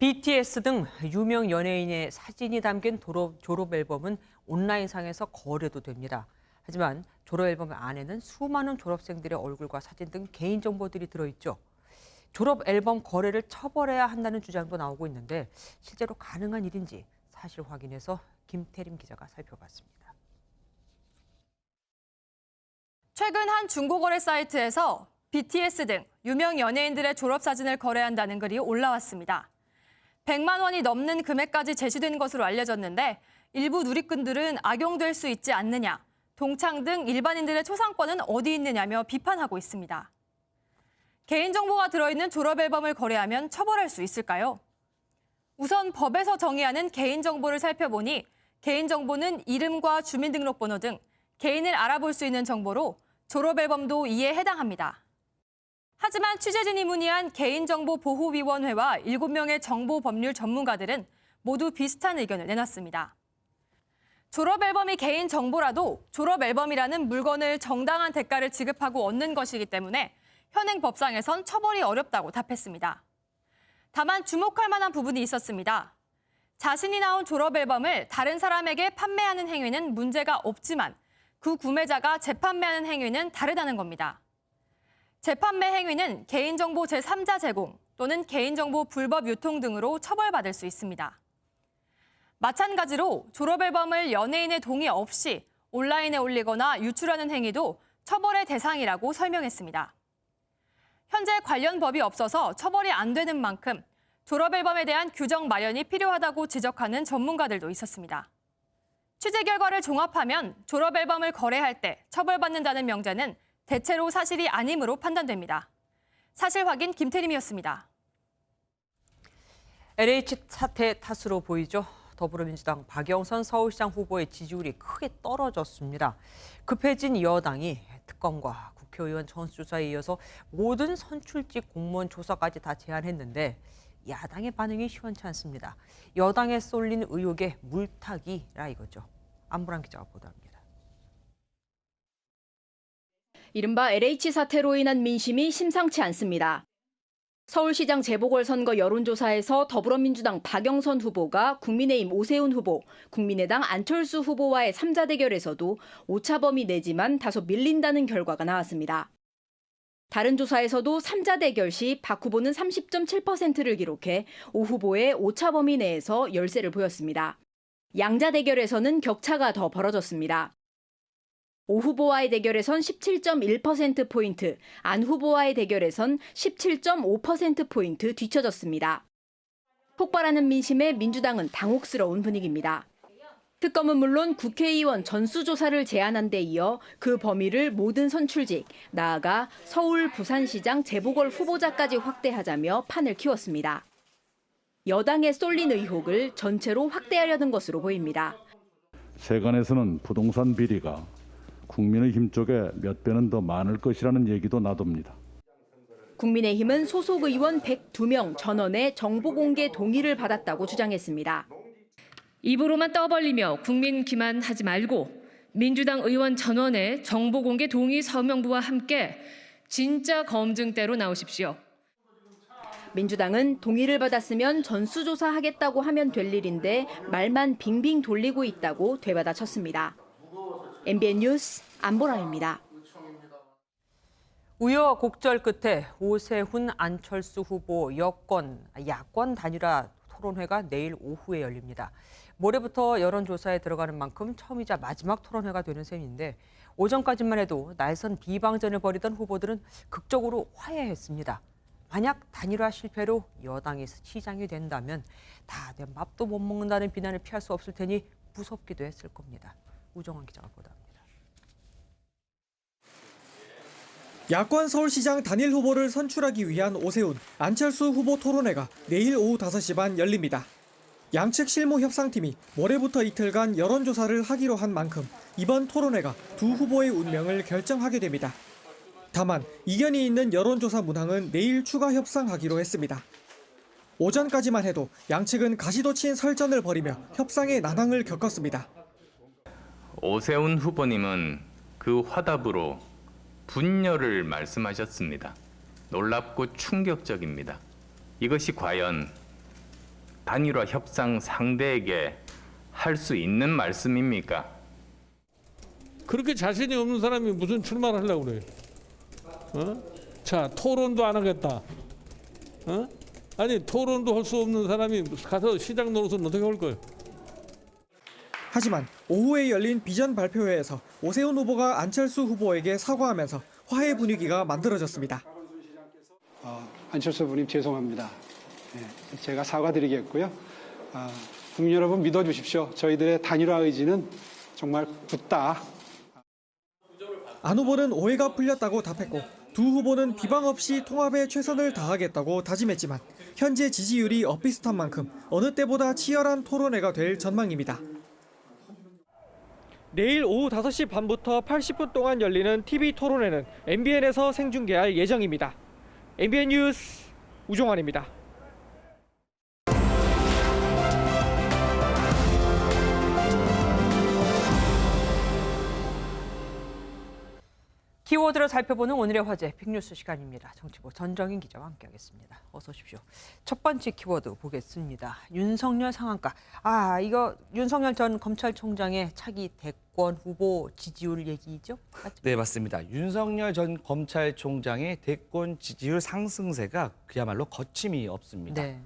BTS 등 유명 연예인의 사진이 담긴 졸업 앨범은 온라인상에서 거래도 됩니다. 하지만 졸업 앨범 안에는 수많은 졸업생들의 얼굴과 사진 등 개인정보들이 들어있죠. 졸업 앨범 거래를 처벌해야 한다는 주장도 나오고 있는데 실제로 가능한 일인지 사실 확인해서 김태림 기자가 살펴봤습니다. 최근 한 중고거래 사이트에서 BTS 등 유명 연예인들의 졸업사진을 거래한다는 글이 올라왔습니다. 100만 원이 넘는 금액까지 제시된 것으로 알려졌는데 일부 누리꾼들은 악용될 수 있지 않느냐, 동창 등 일반인들의 초상권은 어디 있느냐며 비판하고 있습니다. 개인정보가 들어있는 졸업앨범을 거래하면 처벌할 수 있을까요? 우선 법에서 정의하는 개인정보를 살펴보니 개인정보는 이름과 주민등록번호 등 개인을 알아볼 수 있는 정보로 졸업앨범도 이에 해당합니다. 하지만 취재진이 문의한 개인정보보호위원회와 7명의 정보법률 전문가들은 모두 비슷한 의견을 내놨습니다. 졸업앨범이 개인정보라도 졸업앨범이라는 물건을 정당한 대가를 지급하고 얻는 것이기 때문에 현행 법상에선 처벌이 어렵다고 답했습니다. 다만 주목할 만한 부분이 있었습니다. 자신이 나온 졸업앨범을 다른 사람에게 판매하는 행위는 문제가 없지만 그 구매자가 재판매하는 행위는 다르다는 겁니다. 재판매 행위는 개인정보 제3자 제공 또는 개인정보 불법 유통 등으로 처벌받을 수 있습니다. 마찬가지로 졸업앨범을 연예인의 동의 없이 온라인에 올리거나 유출하는 행위도 처벌의 대상이라고 설명했습니다. 현재 관련 법이 없어서 처벌이 안 되는 만큼 졸업앨범에 대한 규정 마련이 필요하다고 지적하는 전문가들도 있었습니다. 취재 결과를 종합하면 졸업앨범을 거래할 때 처벌받는다는 명제는 대체로 사실이 아니므로 판단됩니다. 사실 확인 김태림이었습니다. LH 사태 탓으로 보이죠. 더불어민주당 박영선 서울시장 후보의 지지율이 크게 떨어졌습니다. 급해진 여당이 특검과 국회의원 전수조사에 이어서 모든 선출직 공무원 조사까지 다 제안했는데 야당의 반응이 시원치 않습니다. 여당에 쏠린 의혹의 물타기라 이거죠. 안보람 기자가 보도합니다. 이른바 LH 사태로 인한 민심이 심상치 않습니다. 서울시장 재보궐선거 여론조사에서 더불어민주당 박영선 후보가 국민의힘 오세훈 후보, 국민의당 안철수 후보와의 3자 대결에서도 오차범위 내지만 다소 밀린다는 결과가 나왔습니다. 다른 조사에서도 3자 대결 시 박 후보는 30.7%를 기록해 오 후보의 오차범위 내에서 열세를 보였습니다. 양자 대결에서는 격차가 더 벌어졌습니다. 오 후보와의 대결에선 17.1%포인트, 안 후보와의 대결에선 17.5%포인트 뒤처졌습니다. 폭발하는 민심에 민주당은 당혹스러운 분위기입니다. 특검은 물론 국회의원 전수조사를 제안한 데 이어 그 범위를 모든 선출직, 나아가 서울, 부산시장 재보궐 후보자까지 확대하자며 판을 키웠습니다. 여당에 쏠린 의혹을 전체로 확대하려는 것으로 보입니다. 세간에서는 부동산 비리가 국민의힘 쪽에 몇 배는 더 많을 것이라는 얘기도 나돕니다. 국민의힘은 소속 의원 102명 전원의 정보 공개 동의를 받았다고 주장했습니다. 입으로만 떠벌리며 국민 기만하지 말고 민주당 의원 전원의 정보 공개 동의 서명부와 함께 진짜 검증대로 나오십시오. 민주당은 동의를 받았으면 전수조사하겠다고 하면 될 일인데 말만 빙빙 돌리고 있다고 되받아쳤습니다. MBN 뉴스 안보라입니다. 우여곡절 끝에 오세훈, 안철수 후보 야권 단일화 토론회가 내일 오후에 열립니다. 모레부터 여론조사에 들어가는 만큼 처음이자 마지막 토론회가 되는 셈인데 오전까지만 해도 날선 비방전을 벌이던 후보들은 극적으로 화해했습니다. 만약 단일화 실패로 여당이 시장이 된다면 다들 밥도 못 먹는다는 비난을 피할 수 없을 테니 무섭기도 했을 겁니다. 우정환 기자가 보도합니다. 야권 서울시장 단일 후보를 선출하기 위한 오세훈, 안철수 후보 토론회가 내일 오후 5시 반 열립니다. 양측 실무 협상팀이 모레부터 이틀간 여론조사를 하기로 한 만큼 이번 토론회가 두 후보의 운명을 결정하게 됩니다. 다만 이견이 있는 여론조사 문항은 내일 추가 협상하기로 했습니다. 오전까지만 해도 양측은 가시도친 설전을 벌이며 협상의 난항을 겪었습니다. 오세훈 후보님은 그 화답으로 분열을 말씀하셨습니다. 놀랍고 충격적입니다. 이것이 과연 단일화 협상 상대에게 할 수 있는 말씀입니까? 그렇게 자신이 없는 사람이 무슨 출마를 하려고 그래요? 자, 토론도 안 하겠다. 아니, 토론도 할 수 없는 사람이 가서 시장 노릇은 어떻게 할 거예요? 하지만 오후에 열린 비전 발표회에서 오세훈 후보가 안철수 후보에게 사과하면서 화해 분위기가 만들어졌습니다. 안철수 후보님 죄송합니다. 제가 사과드리겠고요. 국민 여러분 믿어주십시오. 저희들의 단일화 의지는 정말 굳다. 안 후보는 오해가 풀렸다고 답했고 두 후보는 비방 없이 통합에 최선을 다하겠다고 다짐했지만 현재 지지율이 엇비슷한 만큼 어느 때보다 치열한 토론회가 될 전망입니다. 내일 오후 5시 반부터 80분 동안 열리는 TV 토론회는 MBN에서 생중계할 예정입니다. MBN 뉴스 우종환입니다. 키워드를 살펴보는 오늘의 화제 빅뉴스 시간입니다. 정치부 전정인 기자와 함께하겠습니다. 어서 오십시오. 첫 번째 키워드 보겠습니다. 윤석열 상한가. 이거 윤석열 전 검찰총장의 차기 대권 후보 지지율 얘기죠? 맞죠? 네, 맞습니다. 윤석열 전 검찰총장의 대권 지지율 상승세가 그야말로 거침이 없습니다. 네.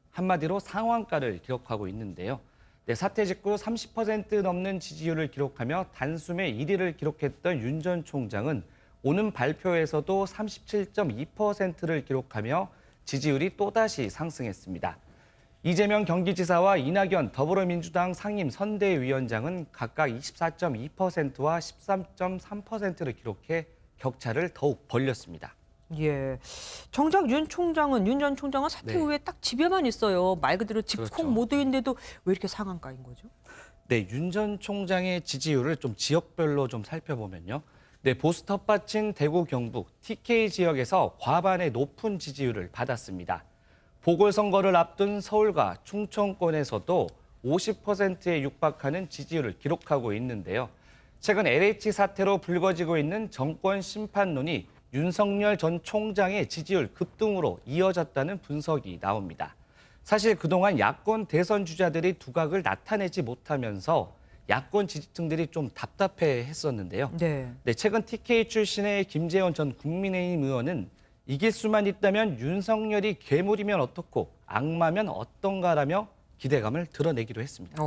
한마디로 상한가를 기록하고 있는데요. 네, 사퇴 직후 30% 넘는 지지율을 기록하며 단숨에 1위를 기록했던 윤 전 총장은 오는 발표에서도 37.2%를 기록하며 지지율이 또다시 상승했습니다. 이재명 경기지사와 이낙연 더불어민주당 상임 선대위원장은 각각 24.2%와 13.3%를 기록해 격차를 더욱 벌렸습니다. 예, 정작 윤 전 총장은 사퇴 네. 후에 딱 집에만 있어요. 말 그대로 집콕 그렇죠. 모드인데도 왜 이렇게 상한가인 거죠? 네, 윤 전 총장의 지지율을 좀 지역별로 좀 살펴보면요. 네, 보수 텃밭인 대구, 경북, TK 지역에서 과반의 높은 지지율을 받았습니다. 보궐선거를 앞둔 서울과 충청권에서도 50%에 육박하는 지지율을 기록하고 있는데요. 최근 LH 사태로 불거지고 있는 정권 심판론이 윤석열 전 총장의 지지율 급등으로 이어졌다는 분석이 나옵니다. 사실 그동안 야권 대선 주자들이 두각을 나타내지 못하면서 야권 지지층들이 좀 답답해했었는데요. 네. 네, 최근 TK 출신의 김재원 전 국민의힘 의원은 이길 수만 있다면 윤석열이 괴물이면 어떻고 악마면 어떤가라며 기대감을 드러내기도 했습니다.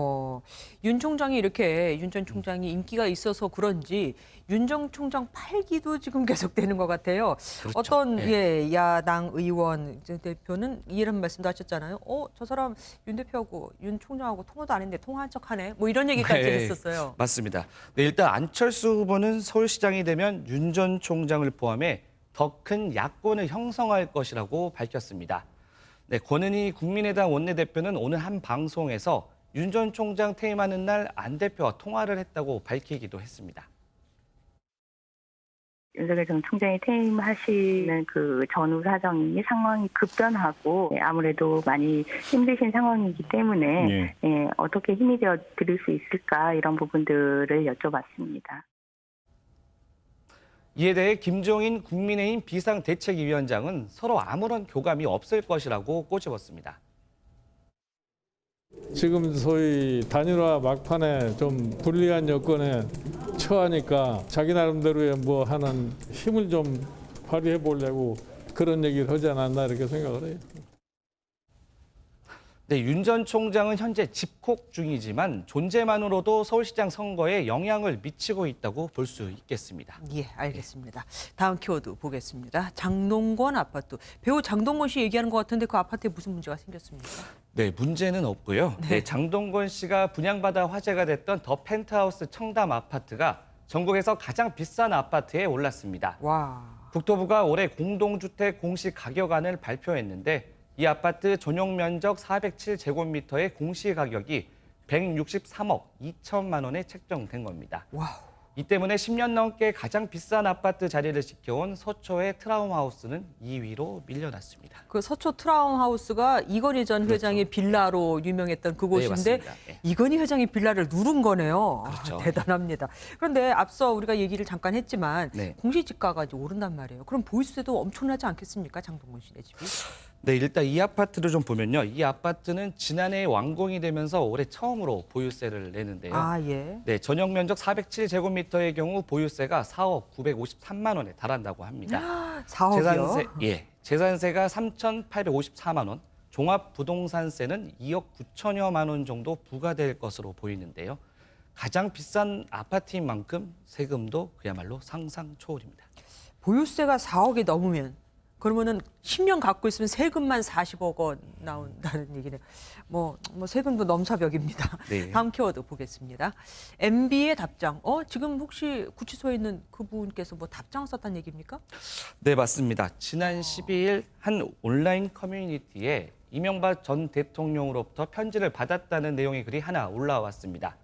윤 총장이 이렇게 윤 전 총장이 인기가 있어서 그런지 윤 전 총장 팔기도 지금 계속되는 것 같아요. 그렇죠. 어떤 네. 야당 의원 대표는 이런 말씀도 하셨잖아요. 저 사람 윤 대표하고 윤 총장하고 통화도 안 했는데 통화한 척하네. 뭐 이런 얘기까지 네, 했었어요. 맞습니다. 네, 일단 안철수 후보는 서울시장이 되면 윤 전 총장을 포함해 더 큰 야권을 형성할 것이라고 밝혔습니다. 네, 권은희 국민의당 원내대표는 오늘 한 방송에서 윤 전 총장 퇴임하는 날 안 대표와 통화를 했다고 밝히기도 했습니다. 윤석열 전 총장이 퇴임하시는 그 전후 사정이 상황이 급변하고 아무래도 많이 힘드신 상황이기 때문에 어떻게 힘이 되어 드릴 수 있을까 이런 부분들을 여쭤봤습니다. 이에 대해 김종인 국민의힘 비상대책위원장은 서로 아무런 교감이 없을 것이라고 꼬집었습니다. 지금 소위 단일화 막판에 좀 불리한 여건에 처하니까 자기 나름대로의 뭐 하는 힘을 좀 발휘해 보려고 그런 얘기를 하지 않았나 이렇게 생각을 해요. 네, 윤 전 총장은 현재 집콕 중이지만 존재만으로도 서울시장 선거에 영향을 미치고 있다고 볼 수 있겠습니다. 예, 알겠습니다. 다음 키워드 보겠습니다. 장동건 아파트. 배우 장동건 씨 얘기하는 것 같은데 그 아파트에 무슨 문제가 생겼습니까? 네, 문제는 없고요. 네, 장동건 씨가 분양받아 화제가 됐던 더 펜트하우스 청담 아파트가 전국에서 가장 비싼 아파트에 올랐습니다. 와. 국토부가 올해 공동주택 공시 가격안을 발표했는데 이 아파트 전용 면적 407제곱미터의 공시 가격이 163억 2천만 원에 책정된 겁니다. 와우. 이 때문에 10년 넘게 가장 비싼 아파트 자리를 지켜온 서초의 트라움하우스는 2위로 밀려났습니다. 그 서초 트라움하우스가 이건희 전 회장의 빌라로 유명했던 그곳인데 맞습니다. 네. 이건희 회장이 빌라를 누른 거네요. 그렇죠. 대단합니다. 그런데 앞서 우리가 얘기를 잠깐 했지만 네. 공시지가가 이제 오른단 말이에요. 그럼 보유세도 엄청나지 않겠습니까? 장동건 씨네 집이. 네, 일단 이 아파트를 좀 보면요. 이 아파트는 지난해 완공이 되면서 올해 처음으로 보유세를 내는데요. 예. 네, 전용 면적 407제곱미터의 경우 보유세가 4억 953만 원에 달한다고 합니다. 4억이요? 재산세가 3,854만 원, 종합부동산세는 2억 9천여만 원 정도 부과될 것으로 보이는데요. 가장 비싼 아파트인 만큼 세금도 그야말로 상상 초월입니다. 보유세가 4억이 넘으면 그러면은 10년 갖고 있으면 세금만 40억 원 나온다는 얘기네요. 뭐 세금도 넘사벽입니다. 네. 다음 키워드 보겠습니다. MB의 답장. 지금 혹시 구치소에 있는 그분께서 뭐 답장 썼다는 얘기입니까? 네, 맞습니다. 지난 12일 한 온라인 커뮤니티에 이명박 전 대통령으로부터 편지를 받았다는 내용의 글이 하나 올라왔습니다.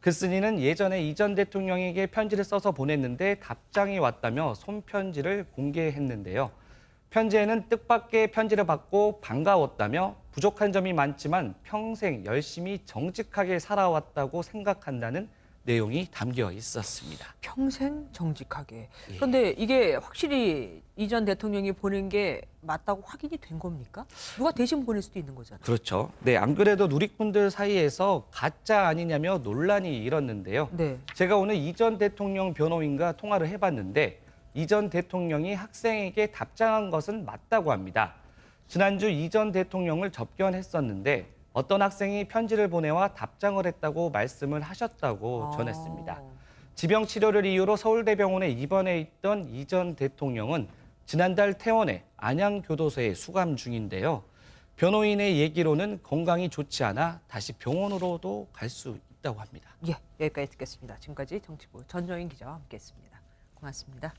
글쓴이는 예전에 이 전 대통령에게 편지를 써서 보냈는데 답장이 왔다며 손편지를 공개했는데요. 편지에는 뜻밖의 편지를 받고 반가웠다며 부족한 점이 많지만 평생 열심히 정직하게 살아왔다고 생각한다는 내용이 담겨 있었습니다. 평생 정직하게. 그런데 이게 확실히 이 전 대통령이 보낸 게 맞다고 확인이 된 겁니까? 누가 대신 보낼 수도 있는 거잖아요. 그렇죠. 네, 안 그래도 누리꾼들 사이에서 가짜 아니냐며 논란이 일었는데요. 네. 제가 오늘 이 전 대통령 변호인과 통화를 해봤는데 이 전 대통령이 학생에게 답장한 것은 맞다고 합니다. 지난주 이 전 대통령을 접견했었는데 어떤 학생이 편지를 보내와 답장을 했다고 말씀을 하셨다고 전했습니다. 지병 치료를 이유로 서울대병원에 입원해 있던 이 전 대통령은 지난달 퇴원해 안양교도소에 수감 중인데요. 변호인의 얘기로는 건강이 좋지 않아 다시 병원으로도 갈 수 있다고 합니다. 예, 여기까지 듣겠습니다. 지금까지 정치부 전정인 기자와 함께했습니다. 고맙습니다.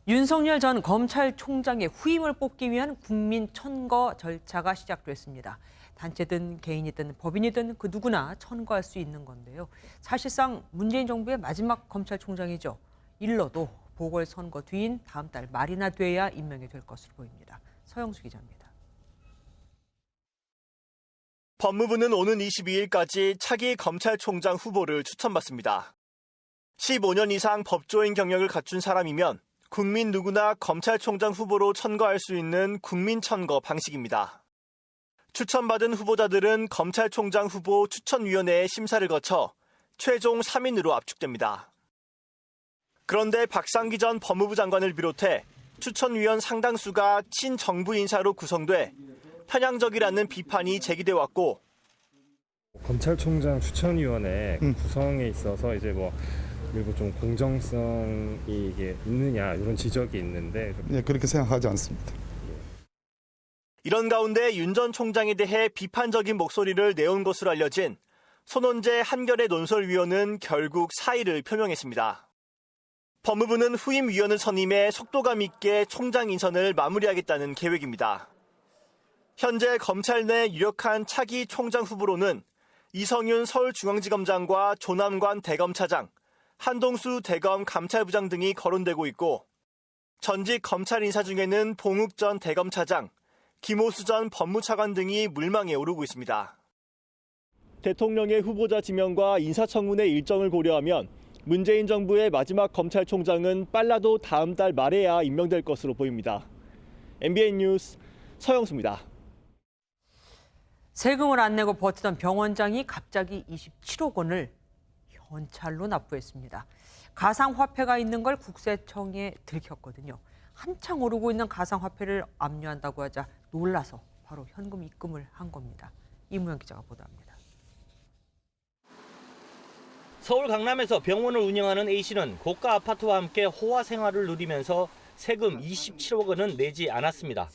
윤석열 전 검찰총장의 후임을 뽑기 위한 국민 천거 절차가 시작됐습니다. 단체든 개인이든 법인이든 그 누구나 천거할 수 있는 건데요. 사실상 문재인 정부의 마지막 검찰총장이죠. 일러도 보궐선거 뒤인 다음 달 말이나 돼야 임명이 될 것으로 보입니다. 서영수 기자입니다. 법무부는 오는 22일까지 차기 검찰총장 후보를 추천받습니다. 15년 이상 법조인 경력을 갖춘 사람이면 국민 누구나 검찰총장 후보로 천거할 수 있는 국민천거 방식입니다. 추천받은 후보자들은 검찰총장 후보 추천위원회의 심사를 거쳐 최종 3인으로 압축됩니다. 그런데 박상기 전 법무부 장관을 비롯해 추천위원 상당수가 친정부 인사로 구성돼 편향적이라는 비판이 제기돼 왔고 검찰총장 추천위원회 구성에 있어서 이제 일부 좀 공정성이 이게 있느냐 이런 지적이 있는데 네, 그렇게 생각하지 않습니다. 이런 가운데 윤 전 총장에 대해 비판적인 목소리를 내온 것으로 알려진 손원재 한겨레 논설위원은 결국 사의를 표명했습니다. 법무부는 후임 위원을 선임해 속도감 있게 총장 인선을 마무리하겠다는 계획입니다. 현재 검찰 내 유력한 차기 총장 후보로는 이성윤 서울중앙지검장과 조남관 대검차장, 한동수 대검 감찰부장 등이 거론되고 있고 전직 검찰 인사 중에는 봉욱 전 대검차장, 김호수 전 법무차관 등이 물망에 오르고 있습니다. 대통령의 후보자 지명과 인사청문회 일정을 고려하면 문재인 정부의 마지막 검찰총장은 빨라도 다음 달 말에야 임명될 것으로 보입니다. MBN 뉴스 서영수입니다. 세금을 안 내고 버티던 병원장이 갑자기 27억 원을 현찰로 납부했습니다. 가상화폐가 있는 걸 국세청에 들켰거든요. 한창 오르고 있는 가상화폐를 압류한다고 하자 놀라서 바로 현금 입금을 한 겁니다. 이무영 기자가 보도합니다. 서울 강남에서 병원을 운영하는 A씨는 고가 아파트와 함께 호화 생활을 누리면서 세금 27억 원은 내지 않았습니다.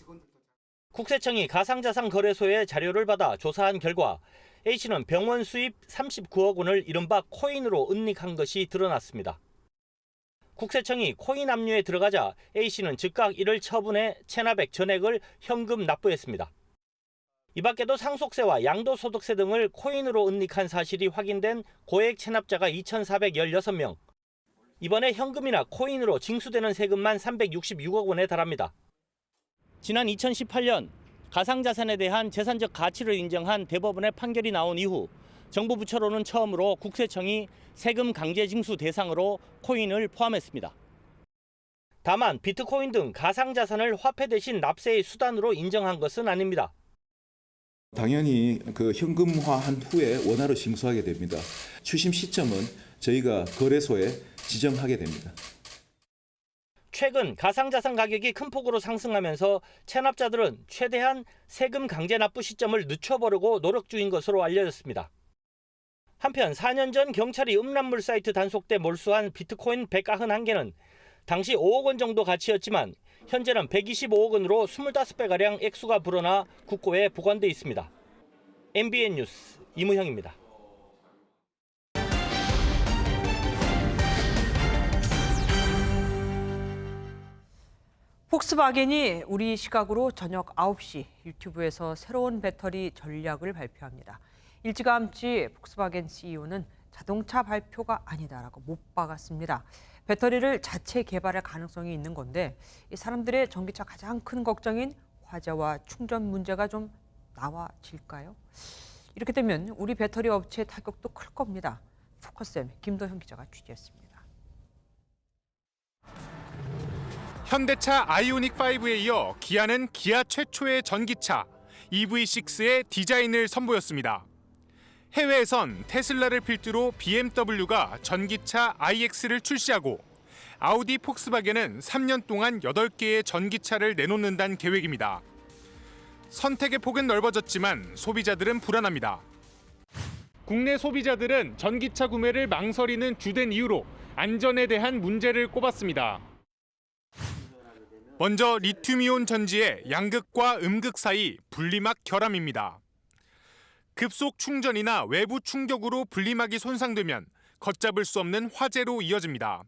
국세청이 가상자산거래소의 자료를 받아 조사한 결과 A씨는 병원 수입 39억 원을 이른바 코인으로 은닉한 것이 드러났습니다. 국세청이 코인 압류에 들어가자 A씨는 즉각 이를 처분해 체납액 전액을 현금 납부했습니다. 이 밖에도 상속세와 양도소득세 등을 코인으로 은닉한 사실이 확인된 고액 체납자가 2,416명. 이번에 현금이나 코인으로 징수되는 세금만 366억 원에 달합니다. 지난 2018년 가상자산에 대한 재산적 가치를 인정한 대법원의 판결이 나온 이후 정부 부처로는 처음으로 국세청이 세금 강제 징수 대상으로 코인을 포함했습니다. 다만 비트코인 등 가상자산을 화폐 대신 납세의 수단으로 인정한 것은 아닙니다. 당연히 그 현금화한 후에 원화로 징수하게 됩니다. 추심 시점은 저희가 거래소에 지정하게 됩니다. 최근 가상자산 가격이 큰 폭으로 상승하면서 체납자들은 최대한 세금 강제 납부 시점을 늦춰보려고 노력 중인 것으로 알려졌습니다. 한편 4년 전 경찰이 음란물 사이트 단속대 몰수한 비트코인 191개는 당시 5억 원 정도 가치였지만 현재는 125억 원으로 25배가량 액수가 불어나 국고에 보관돼 있습니다. MBN 뉴스 이무형입니다. 폭스바겐이 우리 시각으로 저녁 9시 유튜브에서 새로운 배터리 전략을 발표합니다. 일찌감치 폭스바겐 CEO는 자동차 발표가 아니다라고 못 박았습니다. 배터리를 자체 개발할 가능성이 있는 건데 사람들의 전기차 가장 큰 걱정인 화재와 충전 문제가 좀 나와질까요? 이렇게 되면 우리 배터리 업체의 타격도 클 겁니다. 포커스의 김도현 기자가 취재했습니다. 현대차 아이오닉5에 이어 기아는 기아 최초의 전기차 EV6의 디자인을 선보였습니다. 해외에선 테슬라를 필두로 BMW가 전기차 iX를 출시하고 아우디 폭스바겐은 3년 동안 8개의 전기차를 내놓는다는 계획입니다. 선택의 폭은 넓어졌지만 소비자들은 불안합니다. 국내 소비자들은 전기차 구매를 망설이는 주된 이유로 안전에 대한 문제를 꼽았습니다. 먼저 리튬이온 전지의 양극과 음극 사이 분리막 결함입니다. 급속 충전이나 외부 충격으로 분리막이 손상되면 걷잡을 수 없는 화재로 이어집니다.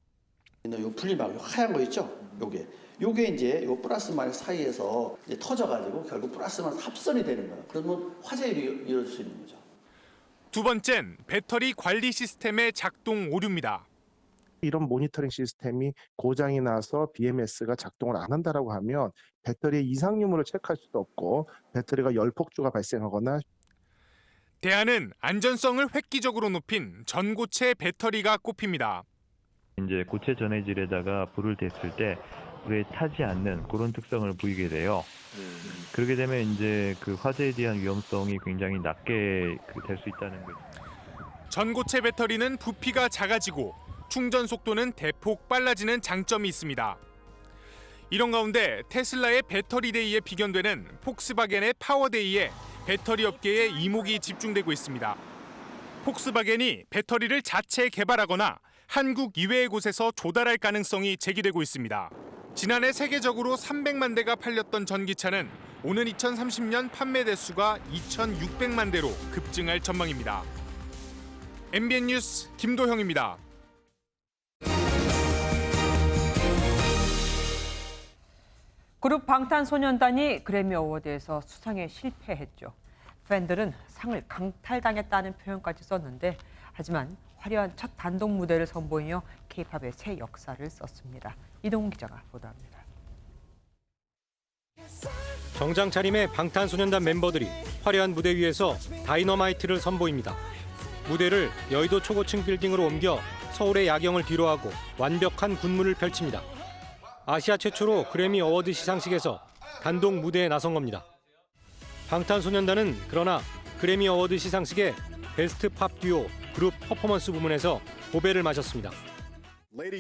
요 분리막, 요 하얀 거 있죠? 요게 이제 요 플러스 마이너스 사이에서 이제 터져가지고 결국 플러스 마이너스 합선이 되는 거예요. 그러면 화재가 이어질 수 있는 거죠. 두 번째는 배터리 관리 시스템의 작동 오류입니다. 이런 모니터링 시스템이 고장이 나서 BMS가 작동을 안 한다라고 하면 배터리의 이상 유무를 체크할 수도 없고 배터리가 열폭주가 발생하거나 대안은 안전성을 획기적으로 높인 전고체 배터리가 꼽힙니다. 이제 고체 전해질에다가 불을 댔을 때 불에 타지 않는 그런 특성을 보이게 돼요. 그렇게 되면 이제 그 화재에 대한 위험성이 굉장히 낮게 될 수 있다는 거죠. 전고체 배터리는 부피가 작아지고 충전 속도는 대폭 빨라지는 장점이 있습니다. 이런 가운데 테슬라의 배터리데이에 비견되는 폭스바겐의 파워데이에 배터리 업계의 이목이 집중되고 있습니다. 폭스바겐이 배터리를 자체 개발하거나 한국 이외의 곳에서 조달할 가능성이 제기되고 있습니다. 지난해 세계적으로 300만 대가 팔렸던 전기차는 오는 2030년 판매 대수가 2,600만 대로 급증할 전망입니다. MBN 뉴스 김도형입니다. 그룹 방탄소년단이 그래미 어워드에서 수상에 실패했죠. 팬들은 상을 강탈당했다는 표현까지 썼는데 하지만 화려한 첫 단독 무대를 선보이며 K-팝의 새 역사를 썼습니다. 이동훈 기자가 보도합니다. 정장 차림의 방탄소년단 멤버들이 화려한 무대 위에서 다이너마이트를 선보입니다. 무대를 여의도 초고층 빌딩으로 옮겨 서울의 야경을 뒤로하고 완벽한 군무를 펼칩니다. 아시아 최초로 그래미 어워드 시상식에서 단독 무대에 나선 겁니다. 방탄소년단은 그러나 그래미 어워드 시상식에 베스트 팝 듀오 그룹 퍼포먼스 부문에서 고배를 마셨습니다.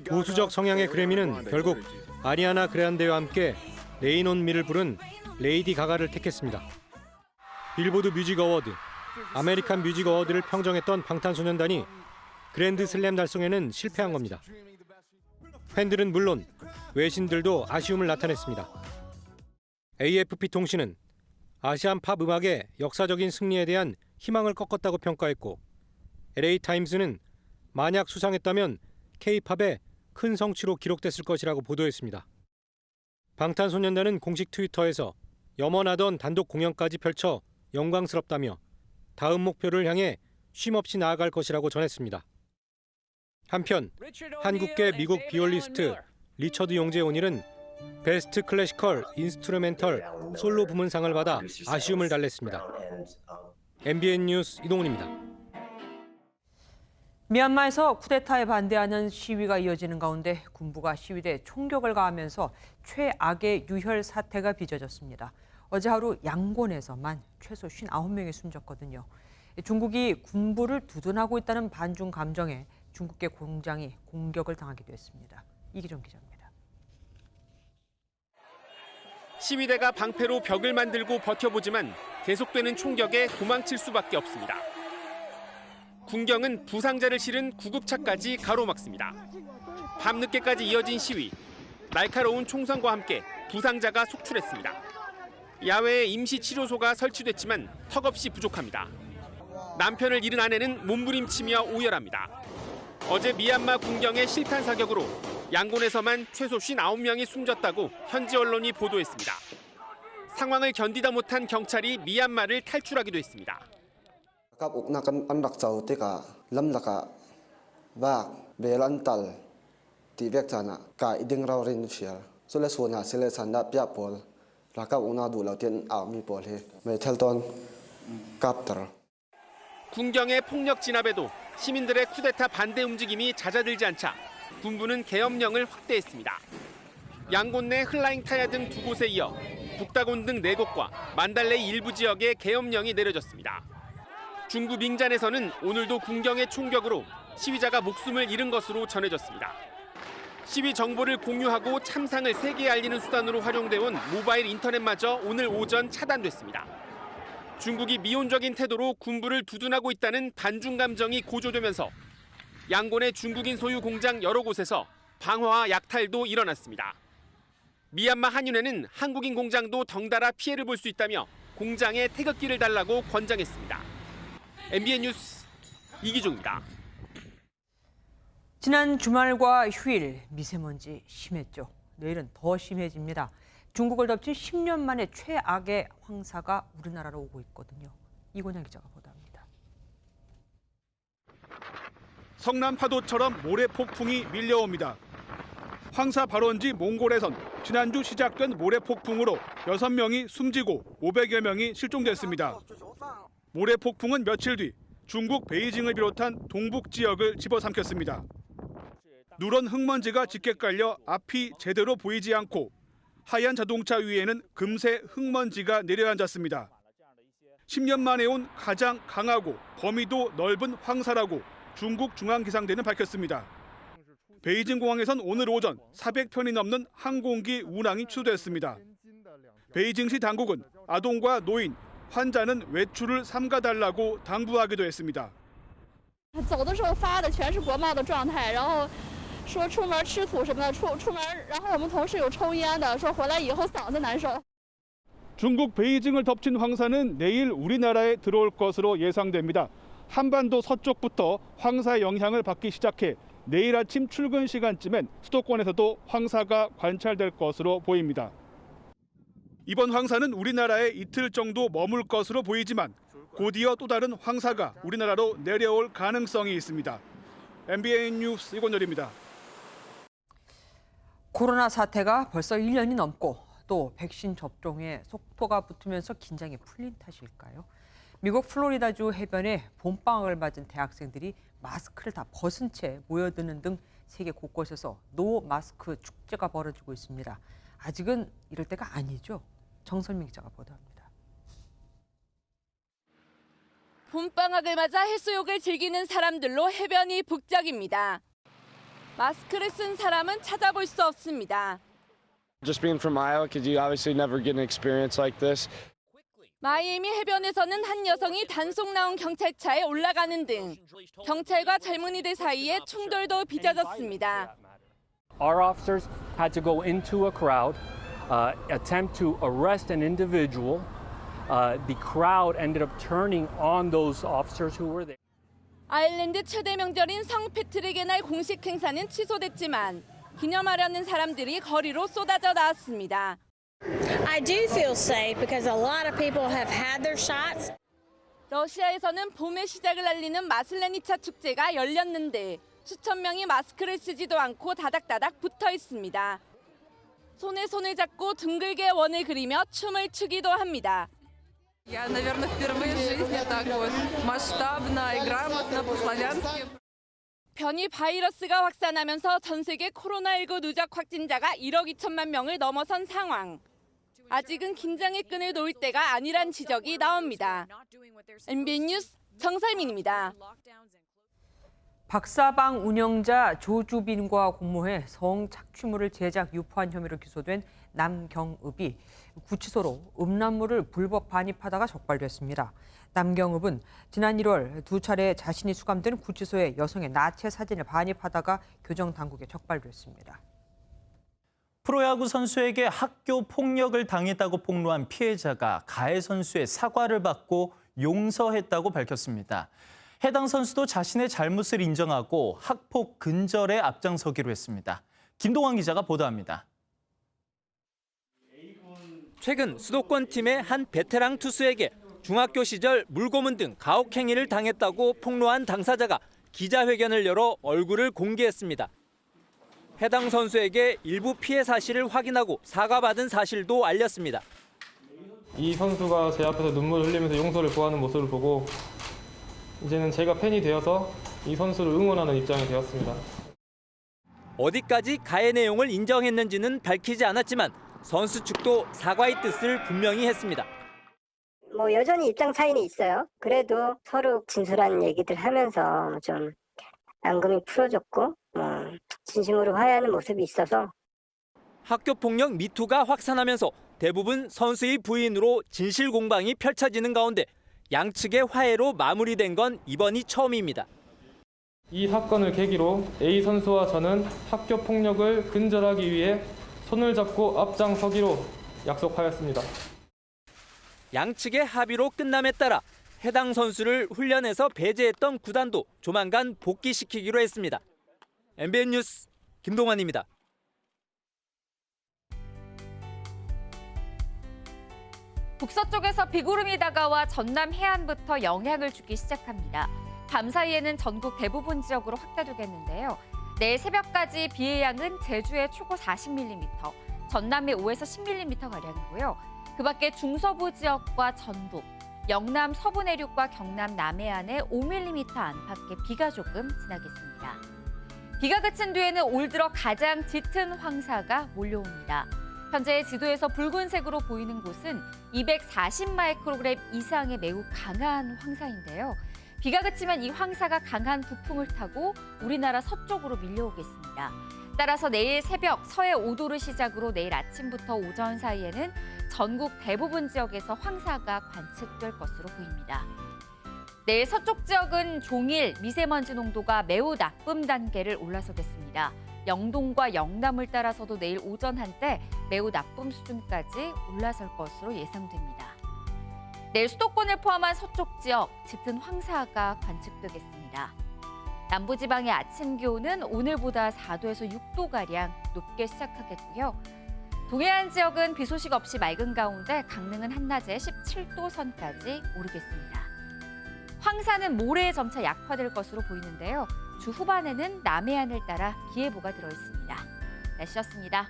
보수적 성향의 그래미는 결국 아리아나 그란데와 함께 레인 온 미를 부른 레이디 가가를 택했습니다. 빌보드 뮤직 어워드, 아메리칸 뮤직 어워드를 평정했던 방탄소년단이 그랜드 슬램 달성에는 실패한 겁니다. 팬들은 물론 외신들도 아쉬움을 나타냈습니다. AFP 통신은 아시안 팝 음악의 역사적인 승리에 대한 희망을 꺾었다고 평가했고 LA타임스는 만약 수상했다면 K-팝의 큰 성취로 기록됐을 것이라고 보도했습니다. 방탄소년단은 공식 트위터에서 염원하던 단독 공연까지 펼쳐 영광스럽다며 다음 목표를 향해 쉼없이 나아갈 것이라고 전했습니다. 한편 한국계 미국 비올리스트 리처드 용재 오닐은 베스트 클래시컬 인스트루멘털 솔로 부문상을 받아 아쉬움을 달랬습니다. MBN 뉴스 이동훈입니다. 미얀마에서 쿠데타에 반대하는 시위가 이어지는 가운데 군부가 시위대에 총격을 가하면서 최악의 유혈 사태가 빚어졌습니다. 어제 하루 양곤에서만 최소 59명이 숨졌거든요. 중국이 군부를 두둔하고 있다는 반중 감정에 중국계 공장이 공격을 당하기도 했습니다. 이기종 기자입니다. 시위대가 방패로 벽을 만들고 버텨보지만 계속되는 총격에 도망칠 수밖에 없습니다. 군경은 부상자를 실은 구급차까지 가로막습니다. 밤늦게까지 이어진 시위. 날카로운 총성과 함께 부상자가 속출했습니다. 야외에 임시 치료소가 설치됐지만 턱없이 부족합니다. 남편을 잃은 아내는 몸부림치며 오열합니다. 어제 미얀마 군경의 실탄 사격으로 양곤에서만 최소 59명이 숨졌다고 현지 언론이 보도했습니다. 상황을 견디다 못한 경찰이 미얀마를 탈출하기도 했습니다. 군경의 폭력 진압에도 시민들의 쿠데타 반대 움직임이 잦아들지 않자 군부는 계엄령을 확대했습니다. 양곤 내 흘라잉타야 등 2곳에 이어 북다곤 등 4곳과 만달레이 일부 지역에 계엄령이 내려졌습니다. 중부 밍잔에서는 오늘도 군경의 총격으로 시위자가 목숨을 잃은 것으로 전해졌습니다. 시위 정보를 공유하고 참상을 세계에 알리는 수단으로 활용돼온 모바일 인터넷마저 오늘 오전 차단됐습니다. 중국이 미온적인 태도로 군부를 두둔하고 있다는 반중 감정이 고조되면서 양곤의 중국인 소유 공장 여러 곳에서 방화와 약탈도 일어났습니다. 미얀마 한윤회는 한국인 공장도 덩달아 피해를 볼 수 있다며 공장에 태극기를 달라고 권장했습니다. MBN 뉴스 이기종입니다. 지난 주말과 휴일 미세먼지 심했죠. 내일은 더 심해집니다. 중국을 덮친 10년 만에 최악의 황사가 우리나라로 오고 있거든요. 이곤영 기자가 보도합니다. 성남 파도처럼 모래 폭풍이 밀려옵니다. 황사 발원지 몽골에선 지난주 시작된 모래 폭풍으로 6명이 숨지고 500여 명이 실종됐습니다. 모래 폭풍은 며칠 뒤 중국 베이징을 비롯한 동북 지역을 집어삼켰습니다. 누런 흙먼지가 짙게 깔려 앞이 제대로 보이지 않고 하얀 자동차 위에는 금세 흙먼지가 내려앉았습니다. 10년 만에 온 가장 강하고 범위도 넓은 황사라고 중국 중앙기상대는 밝혔습니다. 베이징 공항에선 오늘 오전 400편이 넘는 항공기 운항이 취소됐습니다. 베이징시 당국은 아동과 노인, 환자는 외출을 삼가달라고 당부하기도 했습니다. 走的时候发的全是国贸的状态，然后说出门吃土什么的，出门，然后我们同事有抽烟的，说回来以后嗓子难受。 중국 베이징을 덮친 황사는 내일 우리나라에 들어올 것으로 예상됩니다. 한반도 서쪽부터 황사의 영향을 받기 시작해 내일 아침 출근 시간쯤엔 수도권에서도 황사가 관찰될 것으로 보입니다. 이번 황사는 우리나라에 이틀 정도 머물 것으로 보이지만 곧이어 또 다른 황사가 우리나라로 내려올 가능성이 있습니다. MBN 뉴스 이곤열입니다. 코로나 사태가 벌써 1년이 넘고 또 백신 접종에 속도가 붙으면서 긴장이 풀린 탓일까요? 미국 플로리다주 해변에 봄방학을 맞은 대학생들이 마스크를 다 벗은 채 모여드는 등 세계 곳곳에서 노 마스크 축제가 벌어지고 있습니다. 아직은 이럴 때가 아니죠. 정선민 기자가 보도합니다. 봄방학을 맞아 해수욕을 즐기는 사람들로 해변이 북적입니다. 마스크를 쓴 사람은 찾아볼 수 없습니다. Just being from Iowa, because you obviously never get an experience like this. 마이애미 해변에서는 한 여성이 단속 나온 경찰차에 올라가는 등 경찰과 젊은이들 사이에 충돌도 빚어졌습니다. Our officers had to go into a crowd, attempt to arrest an individual. The crowd ended up turning on those officers who were there. 아일랜드 최대 명절인 성 패트릭의 날 공식 행사는 취소됐지만 기념하려는 사람들이 거리로 쏟아져 나왔습니다. I do feel safe because a lot of people have had their shots. 러시아에서는 봄의 시작을 알리는 마슬레니차 축제가 열렸는데 수천 명이 마스크를 쓰지도 않고 다닥다닥 붙어 있습니다. 손에 손을 잡고 둥글게 원을 그리며 춤을 추기도 합니다. Я, наверное, впервые в жизни так вот масштабно и грамотно по-славянски. 변이 바이러스가 확산하면서 전 세계 코로나19 누적 확진자가 1억 2천만 명을 넘어선 상황. 아직은 긴장의 끈을 놓을 때가 아니란 지적이 나옵니다. MBN 뉴스 정설민입니다. 박사방 운영자 조주빈과 공모해 성착취물을 제작 유포한 혐의로 기소된 남경읍이 구치소로 음란물을 불법 반입하다가 적발됐습니다. 남경읍은 지난 1월 두 차례 자신이 수감된 구치소에 여성의 나체 사진을 반입하다가 교정 당국에 적발됐습니다. 프로야구 선수에게 학교 폭력을 당했다고 폭로한 피해자가 가해 선수의 사과를 받고 용서했다고 밝혔습니다. 해당 선수도 자신의 잘못을 인정하고 학폭 근절에 앞장서기로 했습니다. 김동환 기자가 보도합니다. 최근 수도권 팀의 한 베테랑 투수에게 중학교 시절 물고문 등 가혹행위를 당했다고 폭로한 당사자가 기자회견을 열어 얼굴을 공개했습니다. 해당 선수에게 일부 피해 사실을 확인하고 사과받은 사실도 알렸습니다. 이 선수가 제 앞에서 눈물을 흘리면서 용서를 구하는 모습을 보고 이제는 제가 팬이 되어서 이 선수를 응원하는 입장이 되었습니다. 어디까지 가해 내용을 인정했는지는 밝히지 않았지만 선수 측도 사과의 뜻을 분명히 했습니다. 여전히 입장 차이는 있어요. 그래도 서로 진솔한 얘기들 하면서 좀 앙금이 풀어졌고 진심으로 화해하는 모습이 있어서. 학교폭력 미투가 확산하면서 대부분 선수의 부인으로 진실 공방이 펼쳐지는 가운데 양측의 화해로 마무리된 건 이번이 처음입니다. 이 사건을 계기로 A 선수와 저는 학교 폭력을 근절하기 위해 손을 잡고 앞장서기로 약속하였습니다. 양측의 합의로 끝남에 따라 해당 선수를 훈련에서 배제했던 구단도 조만간 복귀시키기로 했습니다. MBN 뉴스 김동환입니다. 북서쪽에서 비구름이 다가와 전남 해안부터 영향을 주기 시작합니다. 밤 사이에는 전국 대부분 지역으로 확대되겠는데요. 내일 새벽까지 비의 양은 제주에 초고 40mm, 전남에 5에서 10mm가량이고요. 그 밖에 중서부 지역과 전북, 영남 서부 내륙과 경남 남해안에 5mm 안팎의 비가 조금 지나겠습니다. 비가 그친 뒤에는 올 들어 가장 짙은 황사가 몰려옵니다. 현재 지도에서 붉은색으로 보이는 곳은 240마이크로그램 이상의 매우 강한 황사인데요. 비가 그치면 이 황사가 강한 부풍을 타고 우리나라 서쪽으로 밀려오겠습니다. 따라서 내일 새벽 서해 5도를 시작으로 내일 아침부터 오전 사이에는 전국 대부분 지역에서 황사가 관측될 것으로 보입니다. 내일 서쪽 지역은 종일 미세먼지 농도가 매우 나쁨 단계를 올라서겠습니다. 영동과 영남을 따라서도 내일 오전 한때 매우 나쁨 수준까지 올라설 것으로 예상됩니다. 내일 수도권을 포함한 서쪽 지역 짙은 황사가 관측되겠습니다. 남부지방의 아침 기온은 오늘보다 4도에서 6도가량 높게 시작하겠고요. 동해안 지역은 비 소식 없이 맑은 가운데 강릉은 한낮에 17도 선까지 오르겠습니다. 황사는 모레 점차 약화될 것으로 보이는데요. 주 후반에는 남해안을 따라 비 예보가 들어 있습니다. 날씨였습니다.